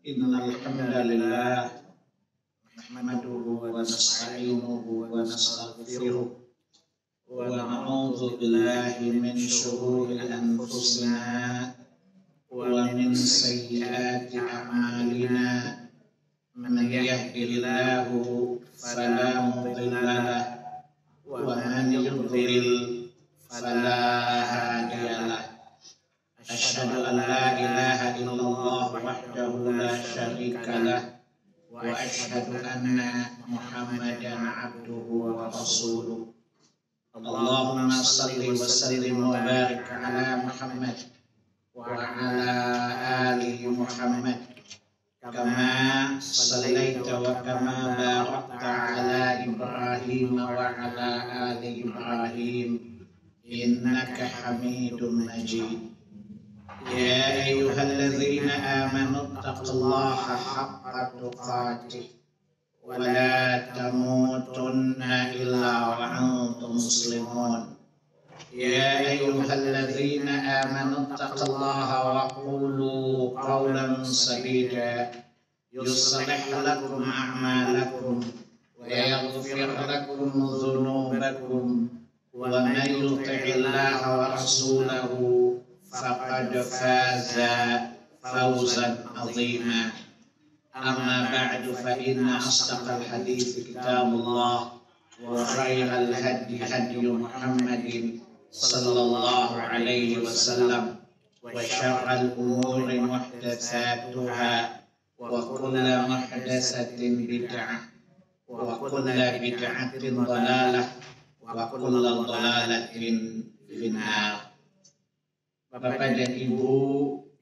Innal hamdalillah nahmaduhu wa nasta'inuhu wa nastaghfiruh wa na'udzu billahi min shururi anfusina wa min sayyiati a'malina. Man yahdihillahu fala mudilla lahu wa man yudlil fala hadiya lahu. Asyhadu an la ilaha illallah wahdahu la syarika lah wa asyhadu anna Muhammadan abduhu wa rasuluh. Allahumma salli wa sallim wa barik ala Muhammad wa ala ali Muhammad kama sallaita wa kama barakta ala Ibrahim wa ala ali Ibrahim innaka Hamidum Majid. Ya ayyuhalladzina amanu taqullaha haqqa tuqatih wa la tamutunna illa wa antum muslimun. Ya ayyuhalladzina amanu taqullaha wa qulu qawlan sadida yuslih lakum a'malakum wa yaghfir lakum dhunubakum wa man yuti'illaha wa rasulahu faqad faza fawzan 'azima. Amma ba'du fa inna asdaqal hadits kitabullah wa khairal hadi hadi Muhammadin sallallahu alaihi wasallam wa syarral umuri muhdatsatuha wa kullu muhdatsatin bid'ah wa kullu bid'atin dhalalah wa kullu dhalalatin finnar. Bapak dan Ibu,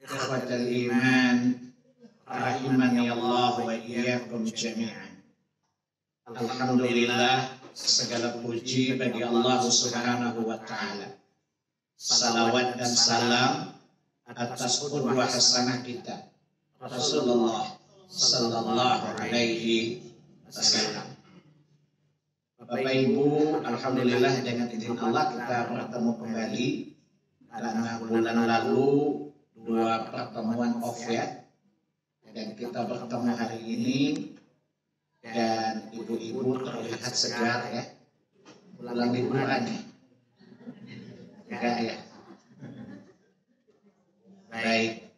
ikhwatal iman, rahimani Allah wa iyyakum jami'an. Alhamdulillah, segala puji bagi Allah Subhanahu wa taala. Salawat dan salam atas qudwah hasanah kita, Rasulullah sallallahu alaihi wasallam. Bapak Ibu, alhamdulillah dengan izin Allah kita bertemu kembali. Karena bulan lalu 2 pertemuan off ya, dan kita bertemu hari ini dan ibu-ibu terlihat segar ya, pulang liburan ya, enggak ya? Baik,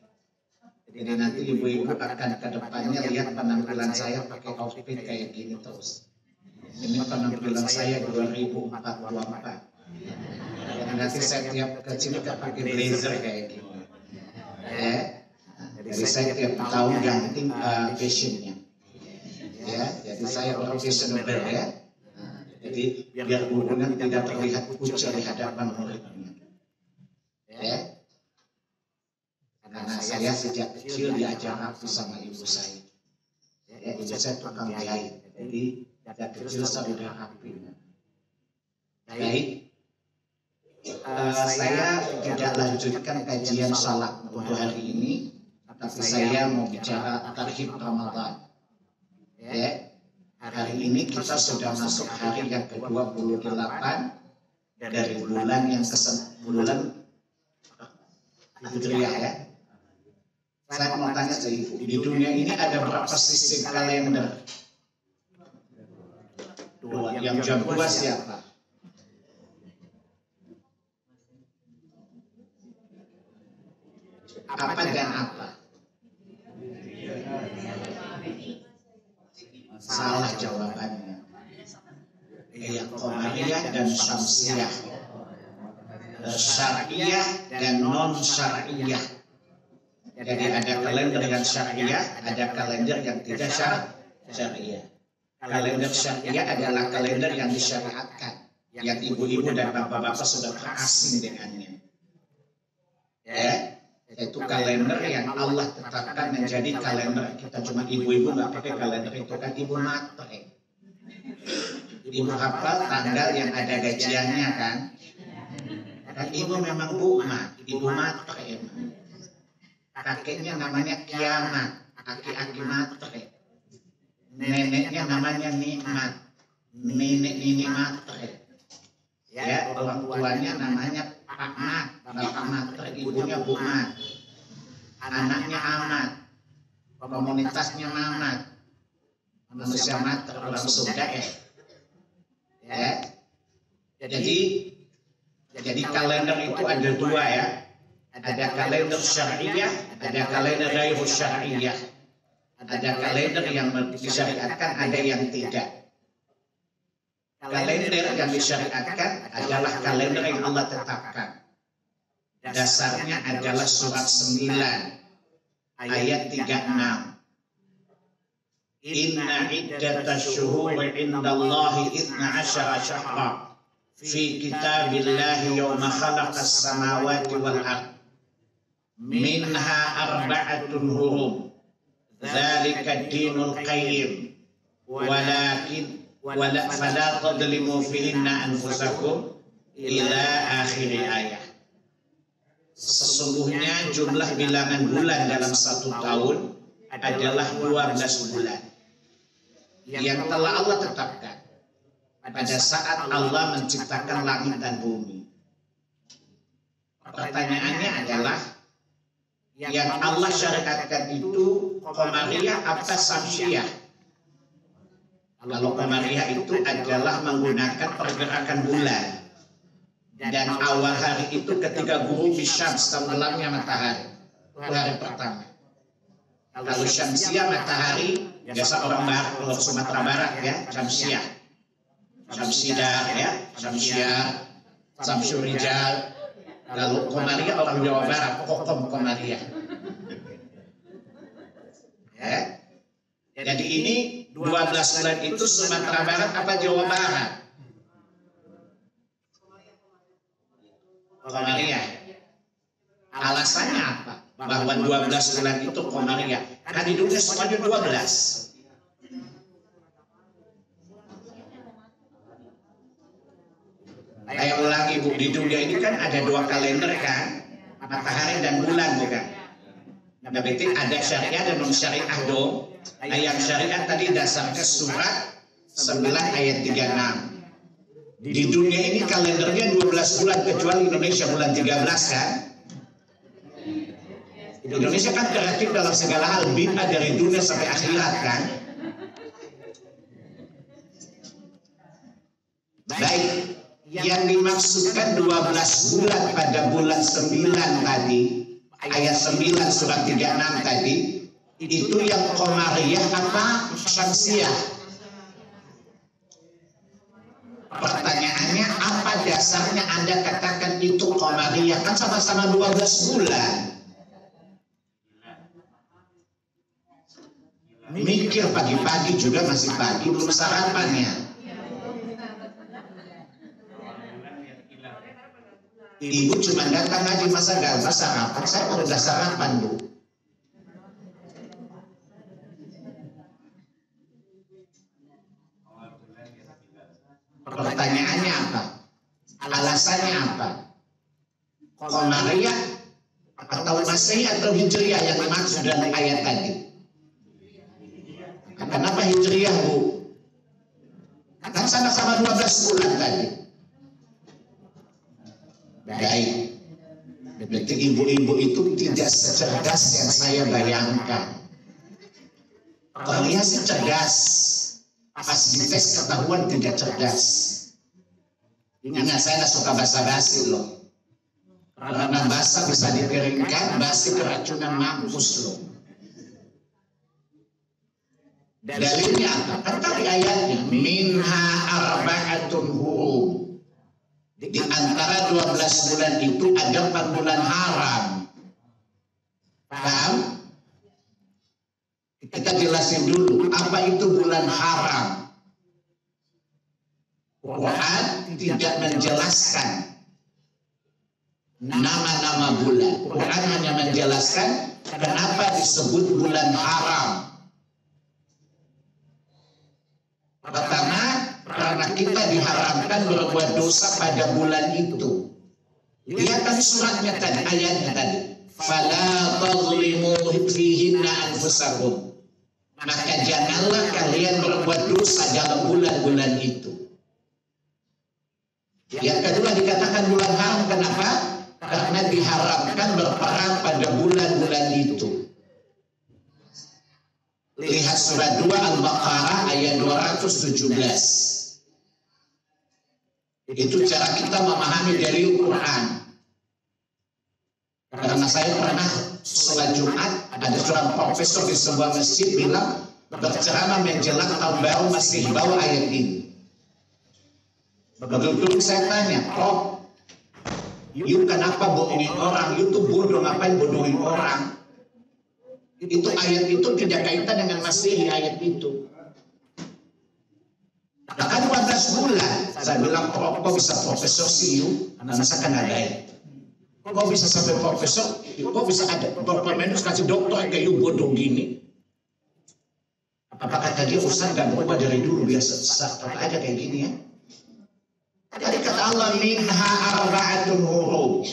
jadi nanti ibu-ibu akan ke depannya lihat penampilan saya pakai outfit kayak gini terus. Ini penampilan saya 2044. Nanti saya tiap ke sini pakai blazer kayak gini ya. Jadi saya tiap tahun ganti fashionnya ya. Jadi saya profesional ya. Jadi biar hubungan tidak terlihat kucel di hadapan muridnya ya. Karena saya sejak kecil diajar rapi sama ibu saya ya. Ibu saya tukang jahit, jadi sejak kecil saya udah rapi. Baik, saya tidak lanjutkan kajian salat untuk hari ini, tapi saya mau bicara tarhib Ramadan. Ya, hari ini kita sudah masuk hari yang ke-28 dari bulan yang bulan Hijriah ya. Saya mau tanya ke Ibu, di dunia ini ada berapa sistem kalender? 2. Yang jam 2 siapa? Apa dan apa? Salah jawabannya. Yang Qamariyah dan Syamsiyah, Syar'iyah dan non Syar'iyah. Jadi ada kalender yang Syar'iyah, ada kalender yang tidak Syar'iyah. Kalender Syar'iyah adalah kalender yang disyariatkan, yang ibu-ibu dan bapak-bapak sudah terasing dengannya. Ya. Itu kalender yang Allah tetapkan menjadi kalender. Kita cuma ibu-ibu nggak pakai kalender itu kan ibu matre. Ibu hafal tanggal yang ada gajiannya kan. Dan ibu memang ibu matre. Kakeknya namanya Kiamat, aki-aki matre. Neneknya namanya Nikmat, nenek matre. Ya, orang tuanya namanya Pak Mat, bapak matre, ibunya Bu Mat. Anaknya Ahmad, komunitasnya Mamat, manusia mata orang surga ya. Jadi kalender itu ada dua ya. Ada kalender syariah, ada kalender ghairu syariah. Ada kalender yang disyariatkan, ada yang tidak. Kalender yang disyariatkan adalah kalender yang Allah tetapkan. Dasarnya adalah surat 9 ayat 36. Inna iddatash syuhuri indallahi 12 syahra fi kitabillahi yawma khalaqas samawati wal ardh minha arba'atun hurum dzalika ad-dinul qayyim fala tadlimu fihinna anfusakum ila akhir ayat. Sesungguhnya jumlah bilangan bulan dalam satu tahun adalah 12 bulan yang telah Allah tetapkan pada saat Allah menciptakan langit dan bumi. Pertanyaannya adalah yang Allah syariatkan itu qamariyah apa syamsiyah? Kalau qamariyah itu adalah menggunakan pergerakan bulan. Dan awal hari itu ketika ghurubi syams, tenggelamnya matahari. Itu hari pertama. Kalau syamsiyah matahari, biasa orang barat, orang Sumatera Barat ya, syamsiyah. Syamsidar ya, syamsiyah, syamsurijal. Lalu qamariyah orang Jawa Barat, kokom qamariyah. Ya. Jadi ini 12 bulan itu Sumatera Barat apa Jawa Barat? Qamariyah. Alasannya apa? Bahwa 12 bulan itu qamariyah. Karena di dunia semuanya 12. Saya ulangi Bu, di dunia ini kan ada dua kalender kan, matahari dan bulan bukan? Nah, berarti ada syariah dan non syariah dong. Nah, yang syariah tadi dasarnya surat 9 ayat 36. Di dunia ini kalendernya 12 bulan kecuali Indonesia bulan 13 kan? Indonesia kan kreatif dalam segala hal, bid'ah dari dunia sampai akhirat kan? Baik. Yang dimaksudkan 12 bulan pada bulan 9 tadi, ayat 9 surat 36 tadi, itu yang qamariyah apa syamsiyah? Pertanyaannya, apa dasarnya Anda katakan itu qamariyah? Kan sama-sama 12 bulan. Mikir pagi-pagi juga masih pagi, belum sarapannya. Ibu cuma datang aja masa gak sarapan, saya baru udah sarapan Bu. Pertanyaannya apa? Alasannya apa? Qamariyah atau Masehi atau Hijriyah yang dimaksud dalam ayat tadi? Kenapa Hijriyah Bu? Kan sama-sama 12 bulan tadi. Baik, berarti ibu-ibu itu tidak secerdas yang saya bayangkan. Kalian sih cerdas, pas dites ketahuan tidak cerdas. Ingat saya suka basa-basi loh. Karena basa bisa dikeringkan, basi keracunan mampus loh. Dalilnya apa? Kan tadi ayatnya minha arba'atun hurum. Di antara 12 bulan itu ada 4 bulan haram. Paham? Kita jelasin dulu apa itu bulan haram. Quran tidak menjelaskan nama-nama bulan. Quran hanya menjelaskan kenapa disebut bulan haram. Pertama, karena kita diharamkan berbuat dosa pada bulan itu. Lihat tadi suratnya tadi, ayatnya tadi. Fala tadlimu fihinna anfusakum. Maka janganlah kalian berbuat dosa dalam bulan-bulan itu. Yang kedua dikatakan bulan haram, kenapa? Karena diharamkan berperang pada bulan-bulan itu. Lihat surat 2 Al-Baqarah ayat 217. Itu cara kita memahami dari Al-Quran. Karena saya pernah sholat Jumat, ada seorang profesor di sebuah masjid bilang, berceramah menjelang tahun baru masih bawa ayat ini. Betul-betul saya tanya, Prof, you kenapa bohongin orang? You tuh bodoh, ngapain bodohin orang? Itu ayat itu tidak kaitan dengan Masehi ayat itu. Bahkan 12 bulan, saya bilang, kok bisa profesor sih you? Masa kan ada ya? Kok bisa sampai profesor? Kok bisa ada? Bapak Menus kasih dokter kayak you bodoh gini? Apakah tadi Ustaz gak berubah dari dulu biasa? Apa aja kayak gini ya? Tadi kata Allah, minha arba'atun hurum.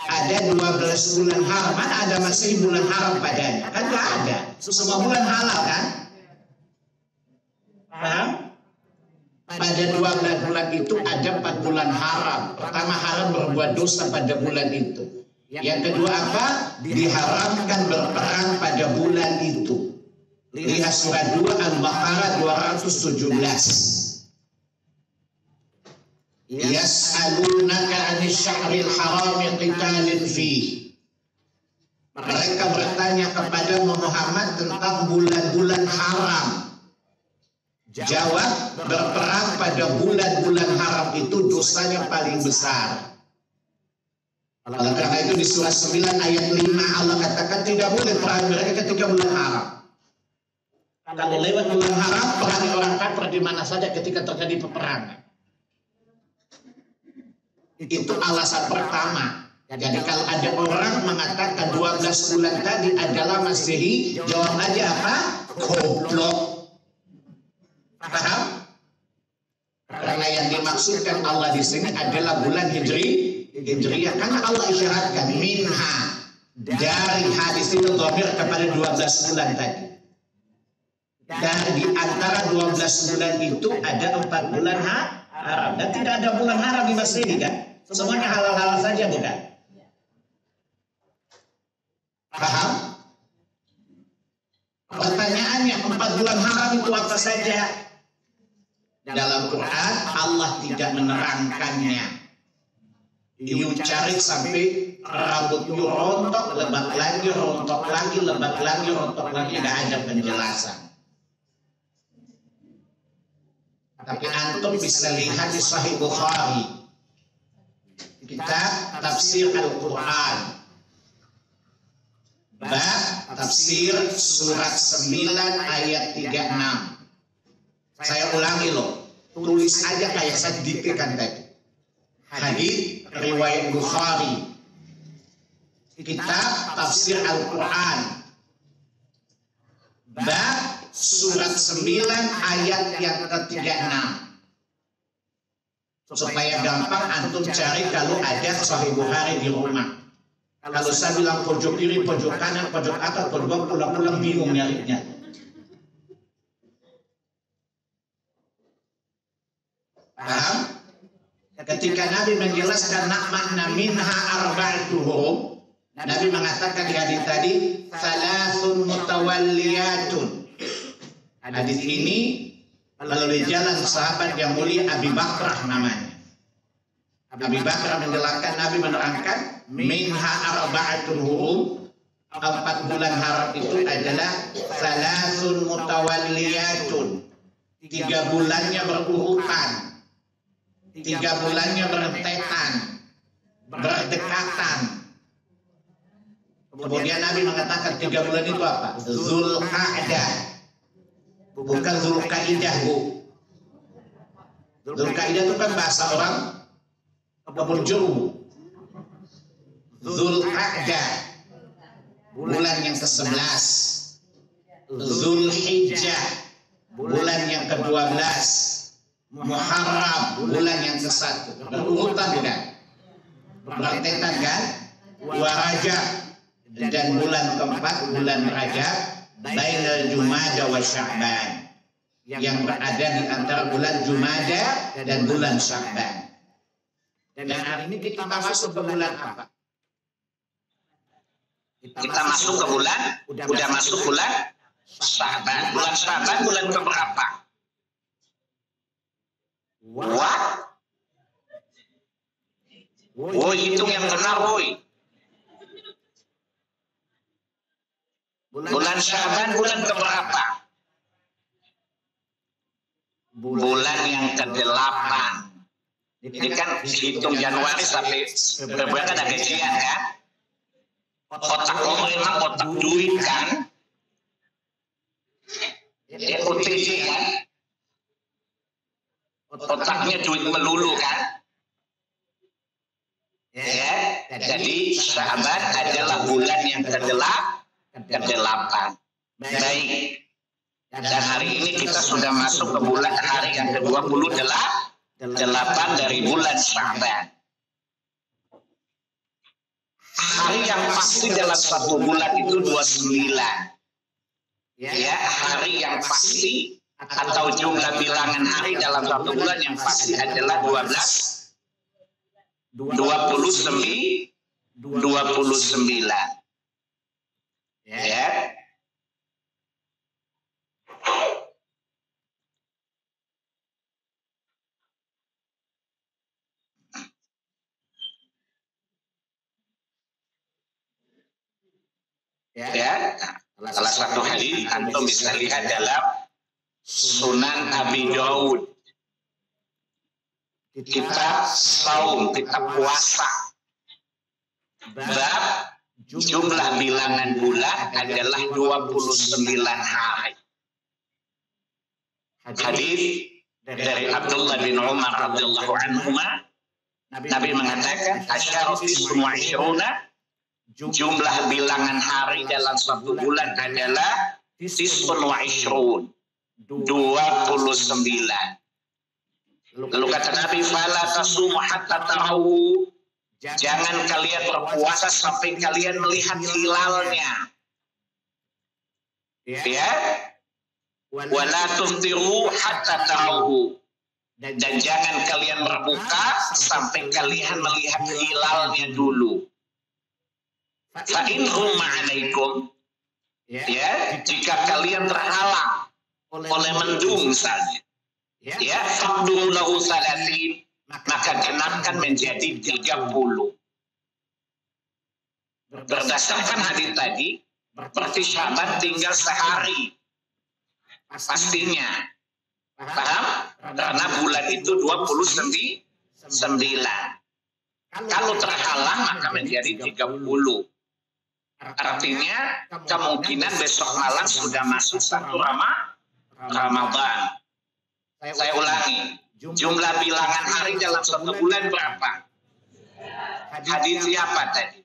Ada 12 bulan haram. Mana ada masih bulan haram padanya? Kan gak ada. Semua bulan halal kan? Paham? Pada 12 bulan itu ada 4 bulan haram. Pertama, haram berbuat dosa pada bulan itu. Yang kedua apa? Diharamkan berperang pada bulan itu. Lihat surat 2 Al-Baqarah 217. Yas'alunaka 'anil syahril haram qitalin fihi. Mereka bertanya kepada Muhammad tentang bulan-bulan haram. Jawab, berperang pada bulan-bulan haram itu dosanya paling besar. Oleh karena itu di surah 9 ayat 5 Allah katakan tidak boleh perang mereka ketika bulan haram. Kalau lewat bulan haram, perangi orang kafir di mana saja ketika terjadi peperangan. Itu alasan pertama. Jadi kalau ada orang mengatakan 12 bulan tadi adalah Masehi, jawab aja apa? Goblok. Paham? Karena yang dimaksudkan Allah di sini adalah bulan Hijriyah. Karena Allah isyaratkan minha, dari hadis itu dhamir kepada 12 bulan tadi. Dan di antara 12 bulan itu ada 4 bulan haram. Dan tidak ada bulan haram di Masehi kan? Semuanya halal-halal saja bukan? Paham? Pertanyaannya, 4 bulan haram itu apa saja? Dalam Quran Allah tidak menerangkannya. You cari sampai rambut you rontok, lebat lagi, rontok lagi, lebat lagi, rontok lagi, tidak ada penjelasan. Tapi antum bisa lihat di Sahih Bukhari, kitab tafsir Al-Quran, bab tafsir surat 9 ayat 36. Saya ulangi loh, tulis aja kayak saya diktekan tadi. Hadis riwayat Bukhari, kitab tafsir Al-Quran, bab surat 9 ayat yang ke-36. Supaya gampang antum cari kalau ada Sahih Bukhari di rumah. Kalau saya bilang pojok kiri, pojok kanan, pojok atas, pojok bawah, pulang-pulang bingung nyarinya. Paham? Ketika Nabi menjelaskan makna minha arba'atuhum, Nabi mengatakan di hadis tadi, salasun mutawalliyatun. Hadis ini melalui jalan sahabat yang mulia Abi Bakrah namanya. Abi Bakrah menjelaskan, Nabi menerangkan minha arba'atun hurum, 4 bulan haram itu adalah salasun mutawalliyatun, 3 bulannya berurutan, 3 bulannya berentetan, berdekatan. Kemudian Nabi mengatakan 3 bulan itu apa? Zulqa'dah, bukan Zulqaidah bu. Zulqaidah itu kan bahasa orang kebun jeruk. Zulqa'dah, bulan yang ke-11. Zulhijjah, bulan yang ke-12. Muharram, bulan yang ke-1. Berurutan bukan? Berentetan kan? Wa Rajab, dan bulan ke-4 bulan Rajab, bainal Jumada wa Sya'ban, yang berada di antara bulan Jumada dan bulan Sya'ban. Dan hari ini kita masuk ke bulan apa? Kita masuk ke bulan, udah masuk bulan Sya'ban. Bulan Sya'ban bulan keberapa? What? Woi, hitung yang benar, woi. Bulan Sya'ban bulan keberapa? Bulan yang ke-8. Jadi kan hitung Januari sampai Februari kan ada gajian kan? Otak lo memang otak duit kan? OTJ kan? Otaknya duit melulu kan? Ya, jadi Sya'ban adalah bulan yang ke-8. Baik. Dan hari ini kita sudah masuk ke bulan hari yang ke-28 dari bulan Sya'ban. Hari yang pasti dalam satu bulan itu 29. Ya, hari yang pasti atau jumlah bilangan hari dalam satu bulan yang pasti adalah 29. Ya. Ya, salah satu hadis antum bisa lihat dalam Sunan Abi Daud. Kitab saum, kitab puasa. Bab jumlah bilangan bulan adalah 29 hari. Hadis dari Abdullah bin Umar radhiyallahu anhuma, Nabi mengatakan asyara fi sumu'isyruna, jumlah bilangan hari dalam satu bulan adalah tis'un wa ishrun, 29. Lalu kata Nabi, fala tasumu hatta tarawu, jangan kalian berpuasa sampai kalian melihat hilalnya. Ya. Wala tuftiru hatta tarawu, dan jangan kalian berbuka sampai kalian melihat hilalnya dulu. Fa'in humma alaikum, ya, jika kalian terhalang oleh mendung misalnya, ya, faqdu lahu 30, maka genapkan menjadi 30. Berdasarkan hadis tadi, berarti Sya'ban tinggal sehari pastinya. Paham? Karena bulan itu 29. Kalau terhalang maka menjadi 30. Artinya kemungkinan besok malam sudah masuk 1 Ramadan. Saya ulangi, jumlah bilangan hari dalam 1 bulan berapa? Hadis siapa tadi?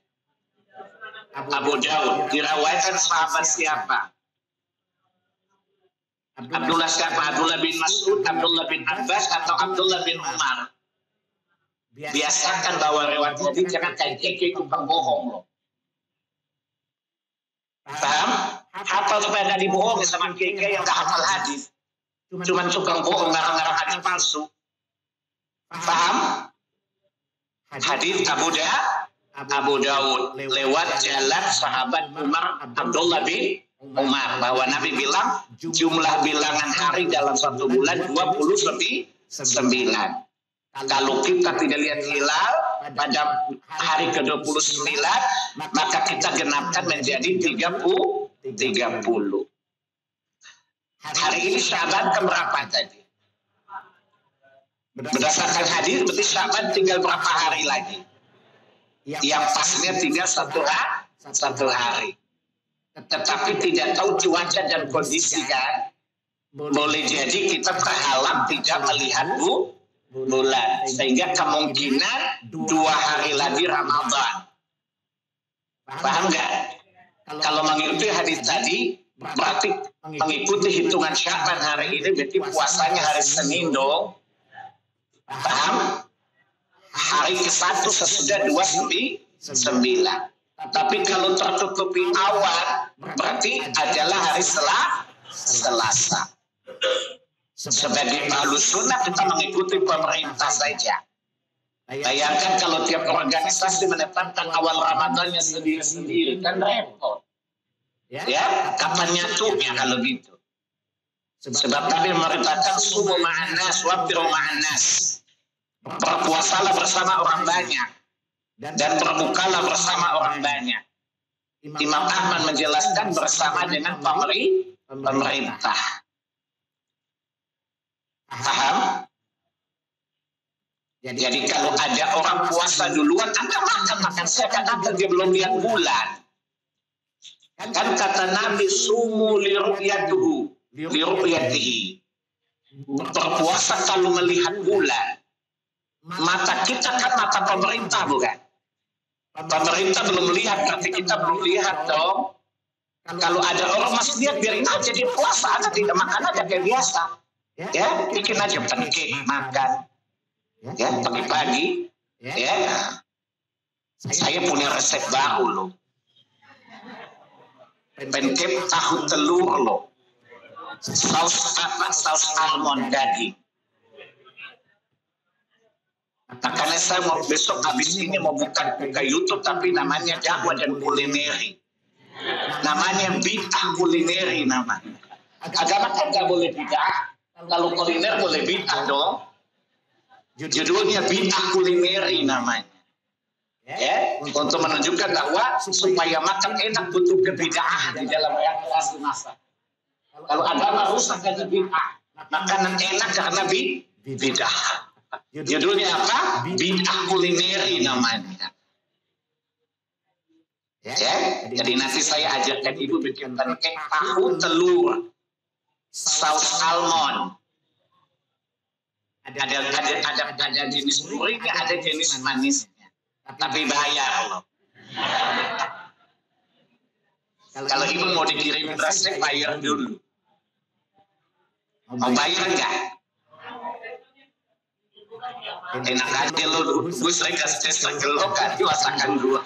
Abu Daud. Diriwayatkan sahabat siapa? Abdullah siapa? Abdullah bin Mas'ud, Abdullah bin Abbas, atau Abdullah bin Umar? Biasakan bawa riwayat hadis, jangan kayak tukang bohong loh. Paham? Hafal supaya nggak dibohongi sama keke yang nggak hafal hadis. Cuman tukang bohong, ngarang-ngarang hadis palsu. Paham? Hadis Abu Daud lewat jalan sahabat Umar, Abdullah bin Umar, bahwa Nabi bilang jumlah bilangan hari dalam 1 bulan 29. Kalau kita tidak lihat hilal pada hari ke-29, maka kita genapkan menjadi 30. Hari ini Sya'ban keberapa tadi? Berdasarkan hadis berarti Sya'ban tinggal berapa hari lagi? Yang pasnya tinggal satu hari. Tetapi tidak tahu cuaca dan kondisi kan? Boleh jadi kita terhalang tidak melihat bulan, sehingga kemungkinan 2 hari lagi Ramadan. Paham nggak? Kalau mengikuti hadis tadi, berarti mengikuti hitungan Sya'ban hari ini berarti puasanya hari Senin dong. Paham? Hari ke-1 sesudah 29. Tapi kalau tertutupi awan, berarti adalah hari Selasa. Sebagai Ahlus Sunnah kita mengikuti pemerintah saja. Bayangkan kalau tiap organisasi menetapkan awal Ramadannya sendiri-sendiri, kan repot. Ya, kapan nyatunya kalau gitu? Sebab Nabi memerintahkan sumu ma'anas waftiru ma'anas. Berpuasalah bersama orang banyak dan berbukalah bersama orang banyak. Imam Ahmad menjelaskan bersama dengan pemerintah. Paham? Jadi kalau ada orang puasa duluan, Anda makan seakan-akan dia belum lihat bulan. Kan kata Nabi, sumu liru'yatihi. Berpuasa kalau melihat bulan. Mata kita kan mata pemerintah, bukan? Pemerintah belum lihat, berarti kita belum lihat dong. Kalau ada orang masih lihat, biarin aja dia puasa, Anda tidak makan aja kayak biasa. Ya, bikin aja pancake, makan. Ya, pagi-pagi. Ya, saya punya resep baru loh. Pancake tahu telur loh. Saus almond daging. Makanya saya mau besok habis ini mau buka YouTube, tapi namanya dakwah dan kulineri. Namanya bid'ah kulineri namanya. Agama kan nggak boleh bid'ah. Kalau kuliner boleh bid'ah dong. Judulnya bid'ah kulineri namanya. Ya, untuk menunjukkan bahwa supaya makan enak butuh kebid'ahan di dalam kreasi masak. Kalau agama rusak karena bid'ah, makanan enak karena bid'ah. Judulnya apa? Bid'ah kulineri namanya. Ya, jadi nanti saya ajarkan ibu bikin pancake tahu telur, saus almond. Ada jenis gurihnya, ada jenis manisnya. Tapi bayar loh. Kalau ibu mau dikirim resep, bayar dulu. Mau bayar enggak? Enak aja lo, gue sering kasih tes lo kan, masakan gua.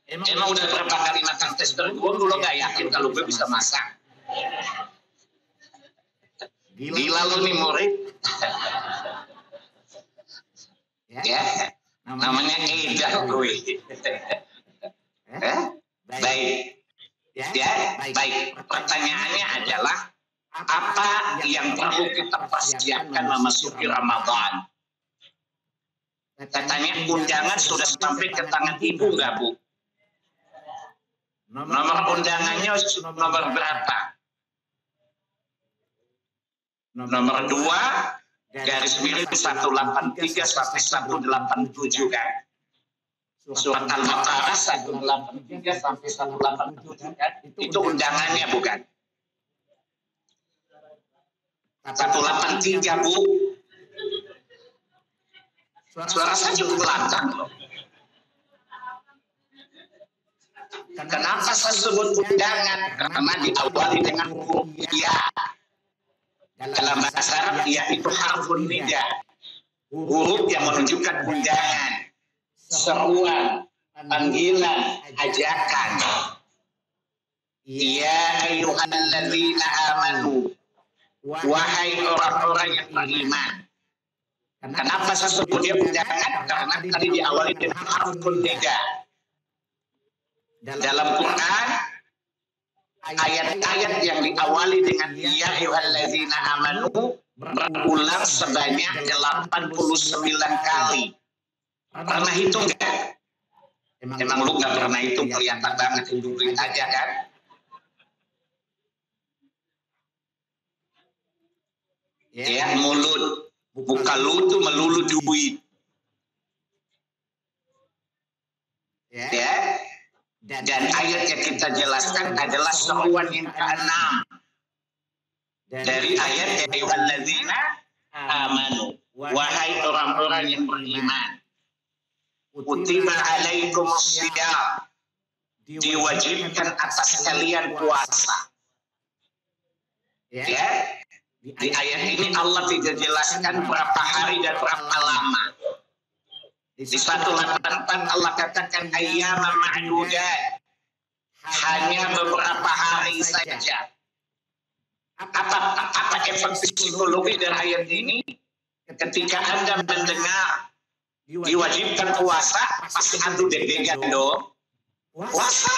Emang udah berapa kali makan tester gue, lo gak yakin kalau gue bisa masak? Gila lo nih murid. Ya, namanya Eda gue. Baik. Ya, baik. Pertanyaannya adalah, apa yang perlu kita persiapkan memasuki Ramadan? Katanya undangan sudah sampai ke tangan ibu nggak, Bu? Nomor undangannya nomor berapa? Nomor 2 garis miring 183 sampai 187 kan? Surat Al-Baqarah 183 sampai 187 kan? Itu undangannya bukan? 183 Bu. Suara saya cukup lantang loh. Kenapa saya sebut undangan? Karena diawali dengan huruf ya. Dalam bahasa Arab ya itu harfun nida. Huruf yang menunjukkan undangan, seruan, panggilan, ajakan. Ya ayyuhalladzina amanu. Wahai orang-orang yang beriman. Kenapa saya sebut dia undangan? Karena tadi diawali dengan harfun nida. Dalam Quran, ayat-ayat yang diawali dengan ya ayyuhalladzina amanu berulang sebanyak 89 kali. Pernah hitung nggak? Emang lu nggak pernah hitung, kelihatan banget, hitungin aja kan? Ya, mulut. Buka lu tuh melulu duit. Ya. Dan ayat yang kita jelaskan adalah seruan yang ke-6 dari ayat ya ayyuhalladzina amanu, wahai orang-orang yang beriman, kutiba alaikumusiyam, diwajibkan atas kalian puasa. Ya, di ayat ini Allah tidak jelaskan berapa hari dan berapa lama. Di 184 Allah katakan ayyaman ma'dudat, hanya beberapa hari saja. Apa efek psikologi dari ayat ini? Ketika Anda mendengar diwajibkan puasa, pasti antum deg-degan dong. puasa.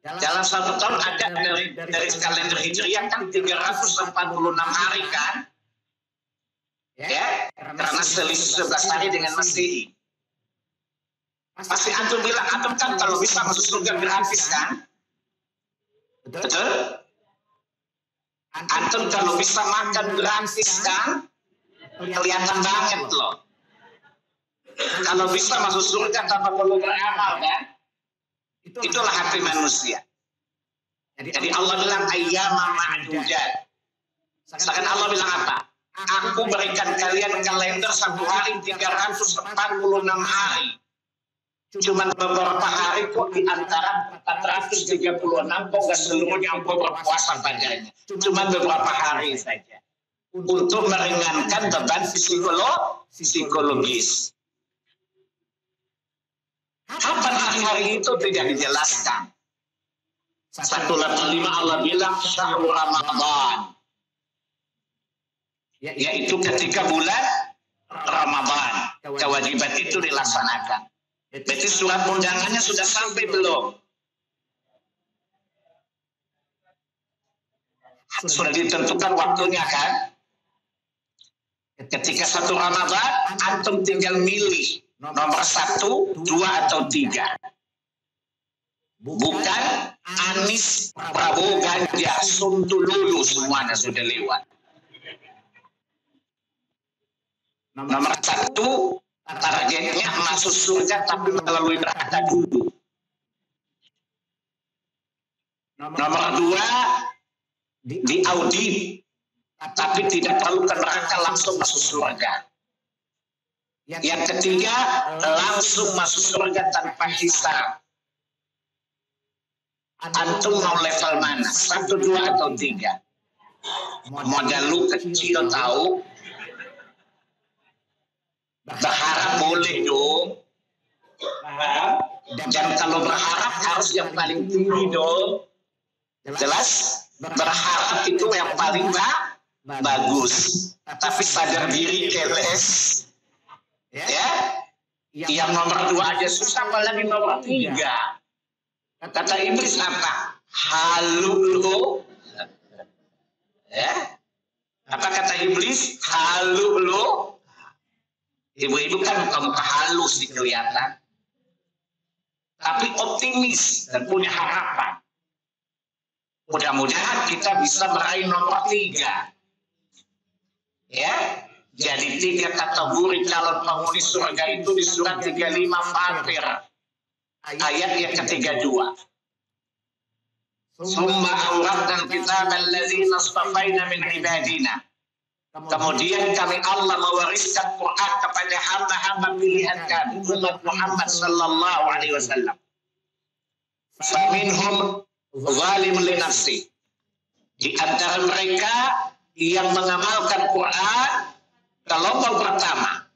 Dalam satu tahun ada dari kalender Hijriah kan 346 hari kan? Ya, karena selisih 11 hari dengan Masehi. Pasti antum bilang, antum kan kalau bisa masuk surga gratis kan? Betul? Antum kalau bisa makan gratis kan? Kelihatan banget loh. Kalau bisa masuk surga tanpa perlu beramal kan? Itulah hati manusia. Jadi Allah bilang ayyama ma'dudat. Sekarang Allah bilang apa? Aku berikan kalian kalender satu hari 346 hari. Cuman beberapa hari kok di antara 436 kok gak seluruhnya engkau berpuasa padanya. Cuman beberapa hari saja. Untuk meringankan beban psikologis. Kapan hari-hari itu tidak dijelaskan. 185 Allah bilang syahrul Ramadan. Yaitu ketika bulan Ramadan. Kewajiban itu dilaksanakan. Berarti surat undangannya sudah sampai belum? Sudah ditentukan waktunya kan? Ketika satu Ramadan, antum tinggal milih nomor 1, 2, atau 3. Bukan Anies, Prabowo, Ganjar, Suntululu, semuanya sudah lewat. Nomor 1, targetnya masuk surga tapi melalui neraka dulu. Nomor 2, diaudit tapi tidak perlu ke neraka, langsung masuk surga. Yang ketiga, langsung masuk surga tanpa hisab. Antum mau level mana? 1, 2, atau 3? Modal lu kecil tahu. Berharap boleh dong. Dan kalau berharap harus yang paling tinggi dong. Jelas? Berharap itu yang paling bagus. Tapi sadar diri keles. Ya? Yang nomor 2 aja susah, apalagi nomor 3. Kata iblis apa? Halu lu. Ya? Apa kata iblis? Halu lu. Ibu-ibu kan muka-muka halus kelihatan. Tapi optimis dan punya harapan. Mudah-mudahan kita bisa meraih nomor 3. Ya? Jadi 3 kategori calon penghuni surga itu di surat 35 Fatir. Ayat yang ke-32. Summa awratna al-kitab alladzina astafaina min ibadina. Kemudian kami Allah mewariskan Quran kepada hamba-hamba pilihan kami, umat Muhammad sallallahu alaihi wasallam. Faminhum zalimun li nafsi. Di antara mereka yang mengamalkan Quran, kelompok pertama,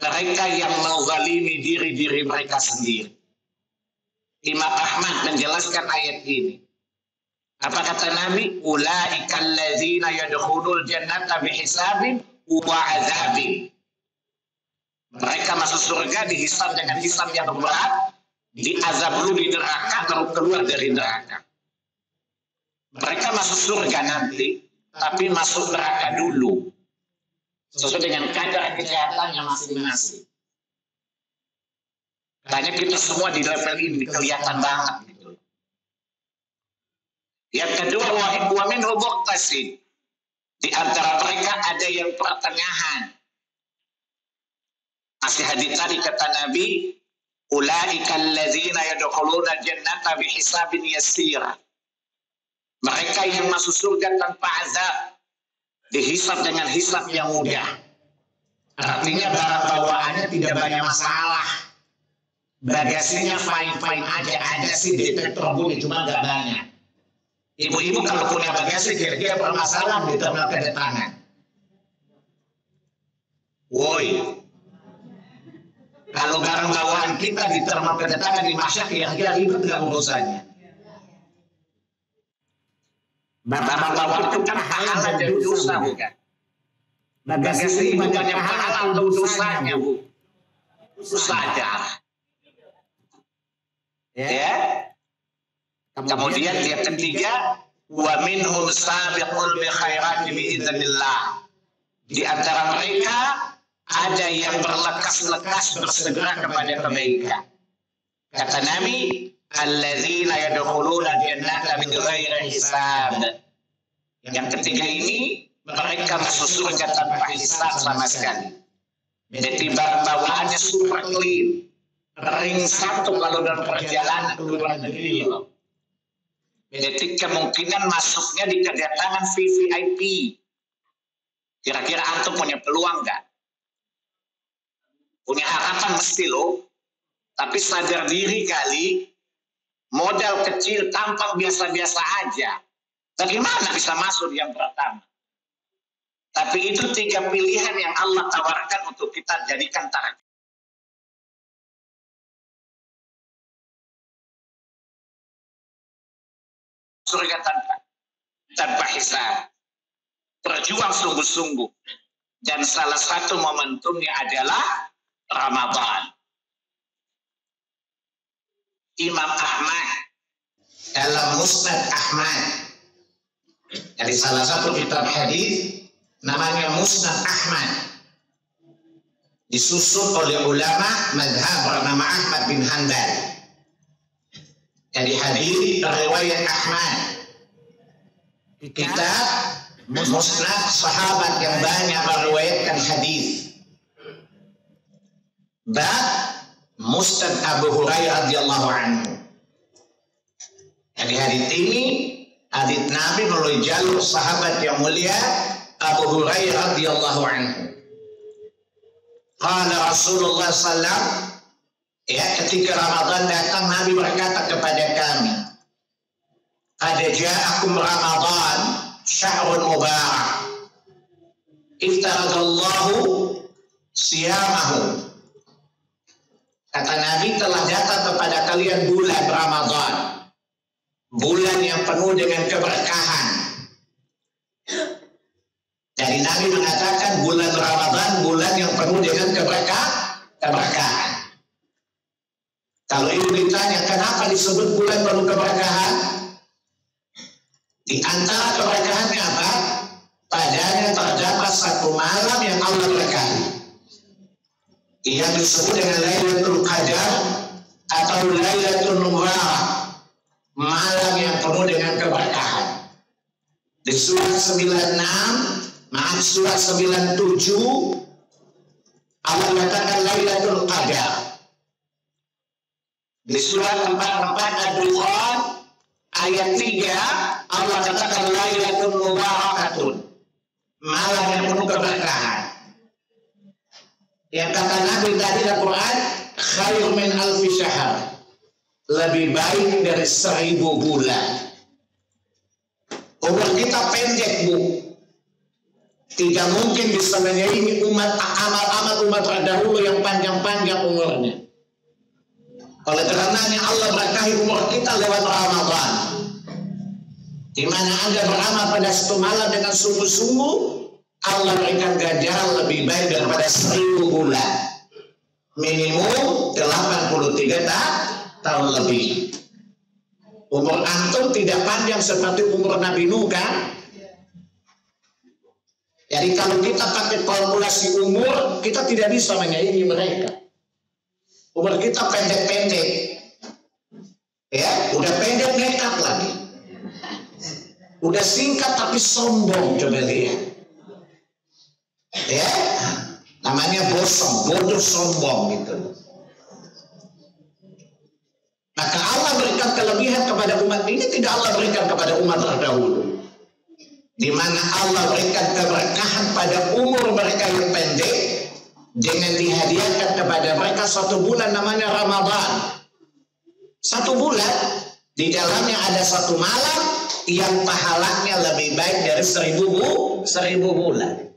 mereka yang menzalimi diri-diri mereka sendiri. Imam Ahmad menjelaskan ayat ini. Apa kata Nabi? Ulaika allazina yadkhulul jannata bihisabin wa azabin. Mereka masuk surga dihisab dengan hisab yang berat, diazab dulu di neraka, baru keluar dari neraka. Mereka masuk surga nanti, tapi masuk neraka dulu. Sesuai dengan kadar kejahatannya masing-masing. Makanya kita semua di level ini kelihatan banget. Gitu. Yang kedua, wa minhu muqtasid. Di antara mereka ada yang pertengahan. Masih hadis tadi kata Nabi, ulaika allazina yadkhuluna jannata bihisabin yasir. Mereka yang masuk surga tanpa azab, dihisab dengan hisab yang mudah. Artinya barang bawaannya tidak banyak masalah. Bagasinya fine-fine aja, ada sih detektor bunyi, cuma nggak banyak. Ibu-ibu kalau punya bagasi kira-kira bermasalah di terminal kedatangan. Woi, kalau barang bawaan kita di terminal kedatangan di Masyak, kira-kira ribet nggak urusannya? Barang bawaan itu kan pahala dan dosa, bukan? Bagasi ini bukannya pahala atau dosanya, Bu. Sadar. Ya. Kemudian yang ketiga, wa minhum sabiqun bi khairati biidznillah. Di antara mereka ada yang berlekas-lekas bersegera kepada kebaikan. Kata Nabi, alladzina yadkhuluna jannata bighairi hisab. Yang ketiga ini mereka masuk surga tanpa hisab sama sekali. Jadi bawaannya super clean. Ring satu kalau dalam perjalanan ke luar negeri. Jadi kemungkinan masuknya di kedatangan VVIP. Kira-kira antum punya peluang nggak? Punya harapan mesti loh. Tapi sadar diri kali, modal kecil tampang biasa-biasa aja. Bagaimana bisa masuk yang pertama? Tapi itu 3 pilihan yang Allah tawarkan untuk kita jadikan target. Surga tanpa hisab. Berjuang sungguh-sungguh. Dan salah satu momentumnya adalah Ramadan. Imam Ahmad dalam Musnad Ahmad, dari salah satu kitab hadis namanya Musnad Ahmad, disusun oleh ulama mazhab bernama Ahmad bin Hanbal. Jadi hadis riwayat Ahmad, kitab Musnad sahabat yang banyak meriwayatkan hadis. Bab Musnad Abu Hurairah radhiyallahu anhu. Jadi hadits ini hadits Nabi melalui jalur sahabat yang mulia Abu Hurairah radhiyallahu anhu. Qala Rasulullah sallallahu ketika Ramadan datang Nabi berkata kepada kami, "Qad ja'akum Ramadan syahrun mubarak. Iftaradallahu siyamahu." Kata Nabi, telah datang kepada kalian bulan Ramadan. Bulan yang penuh dengan keberkahan. Jadi Nabi mengatakan bulan Ramadan, bulan yang penuh dengan keberkahan. Kalau ibu ditanya, kenapa disebut bulan penuh keberkahan? Di antara keberkahannya apa? Padanya terdapat satu malam yang Allah berkahi. Yang disebut dengan Lailatul Qadar atau Lailatul Mubarak, malam yang penuh dengan keberkahan. Di surat 97 Allah mengatakan Lailatul Qadar. Di surat 44 Ad-Dukhan ayat 3 Allah katakan Lailatul Mubarakatun, malam yang penuh keberkahan. Yang kata Nabi tadi Al-Quran, khair min alfi syahr, lebih baik dari 1000 bulan. Umur kita pendek, Bu. Tidak mungkin bisa menyaingi amal-amal umat terdahulu yang panjang-panjang umurnya. Oleh karenanya Allah berkahi umur kita lewat Ramadan, di mana Anda beramal pada satu malam dengan sungguh-sungguh, Allah berikan ganjaran lebih baik daripada 1000 bulan. Minimum 83 tahun lebih. Umur antum tidak panjang seperti umur Nabi Nuh kan? Jadi kalau kita pakai kalkulasi umur, kita tidak bisa menyaingi mereka. Umur kita pendek-pendek. Ya, udah pendek nekat lagi. Udah singkat tapi sombong, coba lihat. Ya, namanya bodoh sombong gitu. Maka Allah berikan kelebihan kepada umat ini, tidak Allah berikan kepada umat terdahulu. Di mana Allah berikan keberkahan pada umur mereka yang pendek dengan dihadiahkan kepada mereka 1 bulan namanya Ramadan. 1 bulan di dalamnya ada 1 malam yang pahalanya lebih baik dari 1000 bulan.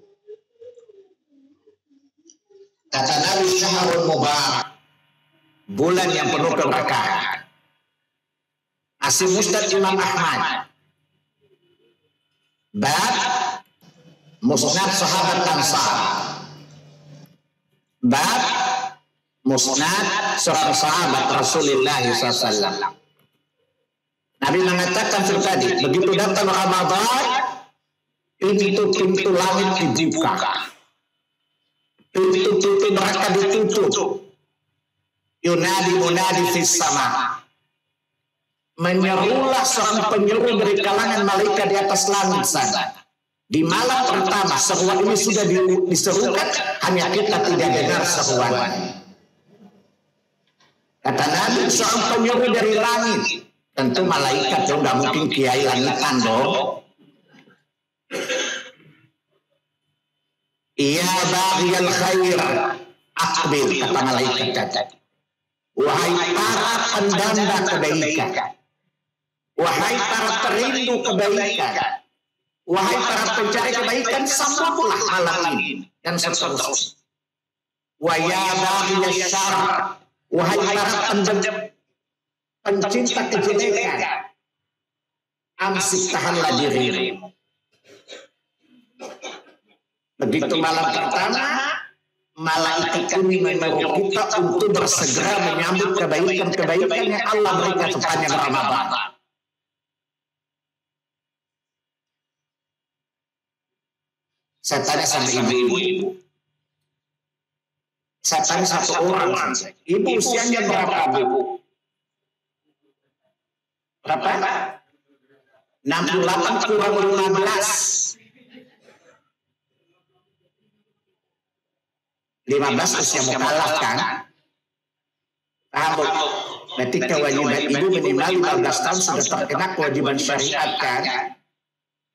Kata Nabi, syahrul mubarak, bulan yang penuh keberkahan. Asy Musnad Imam Ahmad, bab Musnad sahabat Ansar, bab Musnad seorang sahabat Rasulullah SAW. Nabi mengatakan seperti tadi, begitu datang Ramadan, pintu-pintu langit dibuka, pintu-pintu neraka ditutup. Yunadi munadi fis sama, menyerulah seorang penyeru dari kalangan malaikat di atas langit sana. Di malam pertama seruan ini sudah diserukan, hanya kita tidak dengar seruan. Kata Nabi, seorang penyeru dari langit. Tentu malaikat dong, nggak mungkin kiai langitan dong. Iya baghiyal khair aqbil, kata malaikat tadi. Wahai para pendanda kebaikan, wahai para perindu kebaikan, wahai para pencari kebaikan, sambutlah malam ini dan seterusnya. Wa ya baghiyal syarr, wahai para pencinta kejelekan, amsik tahanlah dirimu. Begitu malam pertama, malaikat ini menyuruh kita untuk bersegera menyambut kebaikan-kebaikan yang Allah berikan sepanjang Ramadan. Saya tanya sama ibu-ibu. Saya tanya satu orang saja. Ibu usianya berapa, Bu? Berapa? 68 kurang 15. 15 usia mukallaf kan? Paham? Berarti kewajiban ibu minimal 15 tahun sudah terkena kewajiban syariat kan?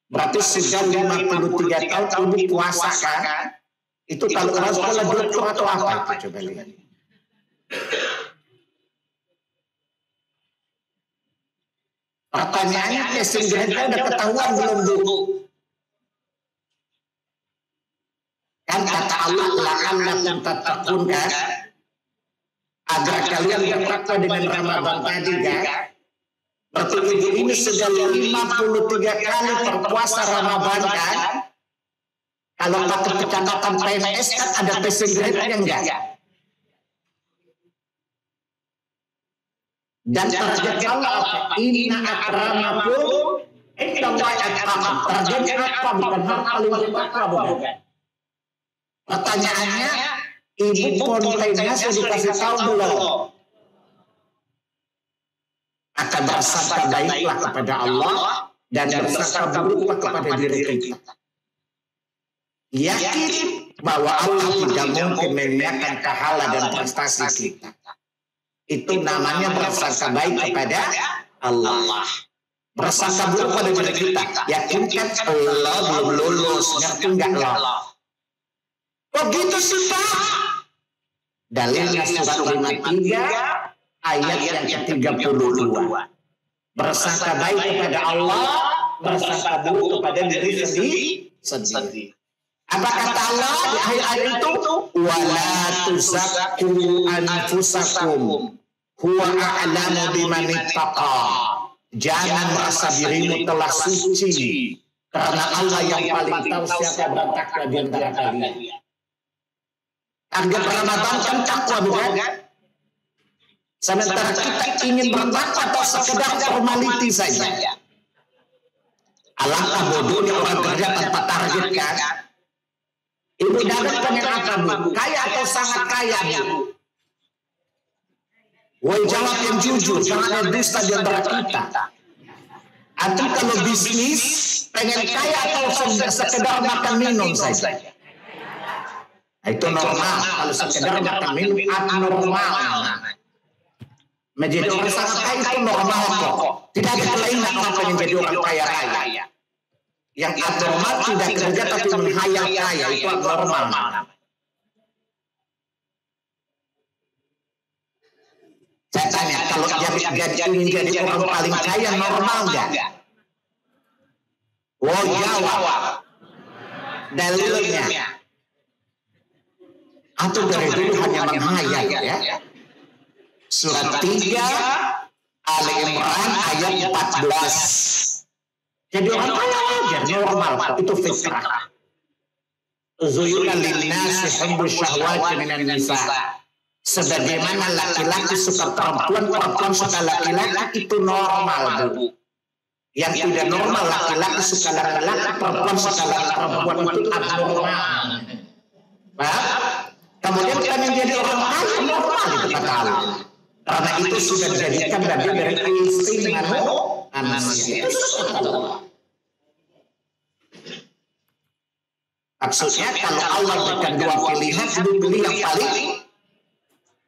Berarti sudah 53 tahun ibu puasa kan? Itu kalau orang sekolah dokter atau apa itu coba lihat. Pertanyaannya passing grade-nya udah ketahuan belum, Bu? Kan kata Allah, la'allakum tattaqun kan? Agar kalian bertakwa dengan Ramadan tadi kan? Berarti ibu ini sudah 53 kali berpuasa Ramadan kan? Kalau pakai pencatatan PNS kan ada passing grade-nya enggak? Dan target Allah, inna akramakum indallahi atqakum. Targetnya apa? Bukan hal paling bertakwa, bukan? Pertanyaannya, ibu kontennya sudah dikasih tahu belum? Akan bersangka baiklah kepada Allah dan bersangka buruklah kepada diri kita. Yakin bahwa Allah tidak mungkin menyanyiakan pahala dan prestasi kita. Itu namanya bersangka baik kepada Allah. Bersangka buruk pada diri kita. Yakinkan Allah belum lulus, ngerti enggak Allah? Kok gitu sih Pak? Dalilnya surat 53 ayat yang ke-32. Bersangka baik kepada Allah, bersangka buruk kepada diri sendiri. Apa kata Allah di ayat itu? Wala tuzakku anfusakum huwa a'lamu biman ittaqa. Jangan merasa dirimu telah suci, karena Allah yang paling tahu siapa bertakwa di antara kalian. Target Ramadan kan takwa bukan? Sementara kita ingin bertakwa atau sekedar formality saja. Alangkah bodohnya orang kerja tanpa target kan? Ibu dapat pengen apa, Bu? Kaya atau sangat kaya, Bu? Woi, jawab yang jujur, jangan ada dusta di antara kita. Atau kalau bisnis, pengen kaya atau sekedar makan minum saja? Itu normal. Kalau sekedar makan minum, abnormal. Menjadi orang sangat kaya itu normal kok. Tidak ada kelainan orang pengen jadi orang kaya raya. Yang abnormal tidak kerja tapi menghayal kaya, itu abnormal. Saya tanya, kalau ingin jadi orang paling kaya normal nggak? Oh jawab. Dalilnya. Atau dari dulu hanya menghayal ya. Surat 3 Ali Imran ayat 14. Jadi orang kaya aja, normal, itu fitrah. Zuyuna linnasi hubbu syahwati minan nisa Sebagaimana laki-laki suka perempuan, perempuan suka laki-laki, itu normal, Bu. Yang tidak normal, laki-laki suka laki-laki, perempuan suka perempuan, itu abnormal. Paham? Kemudian kami menjadi orang kaya, normal itu kata Allah. Karena itu sudah dijadikan bagian dari insting manusia. Maksudnya kalau Allah berikan dua pilihan, pilih yang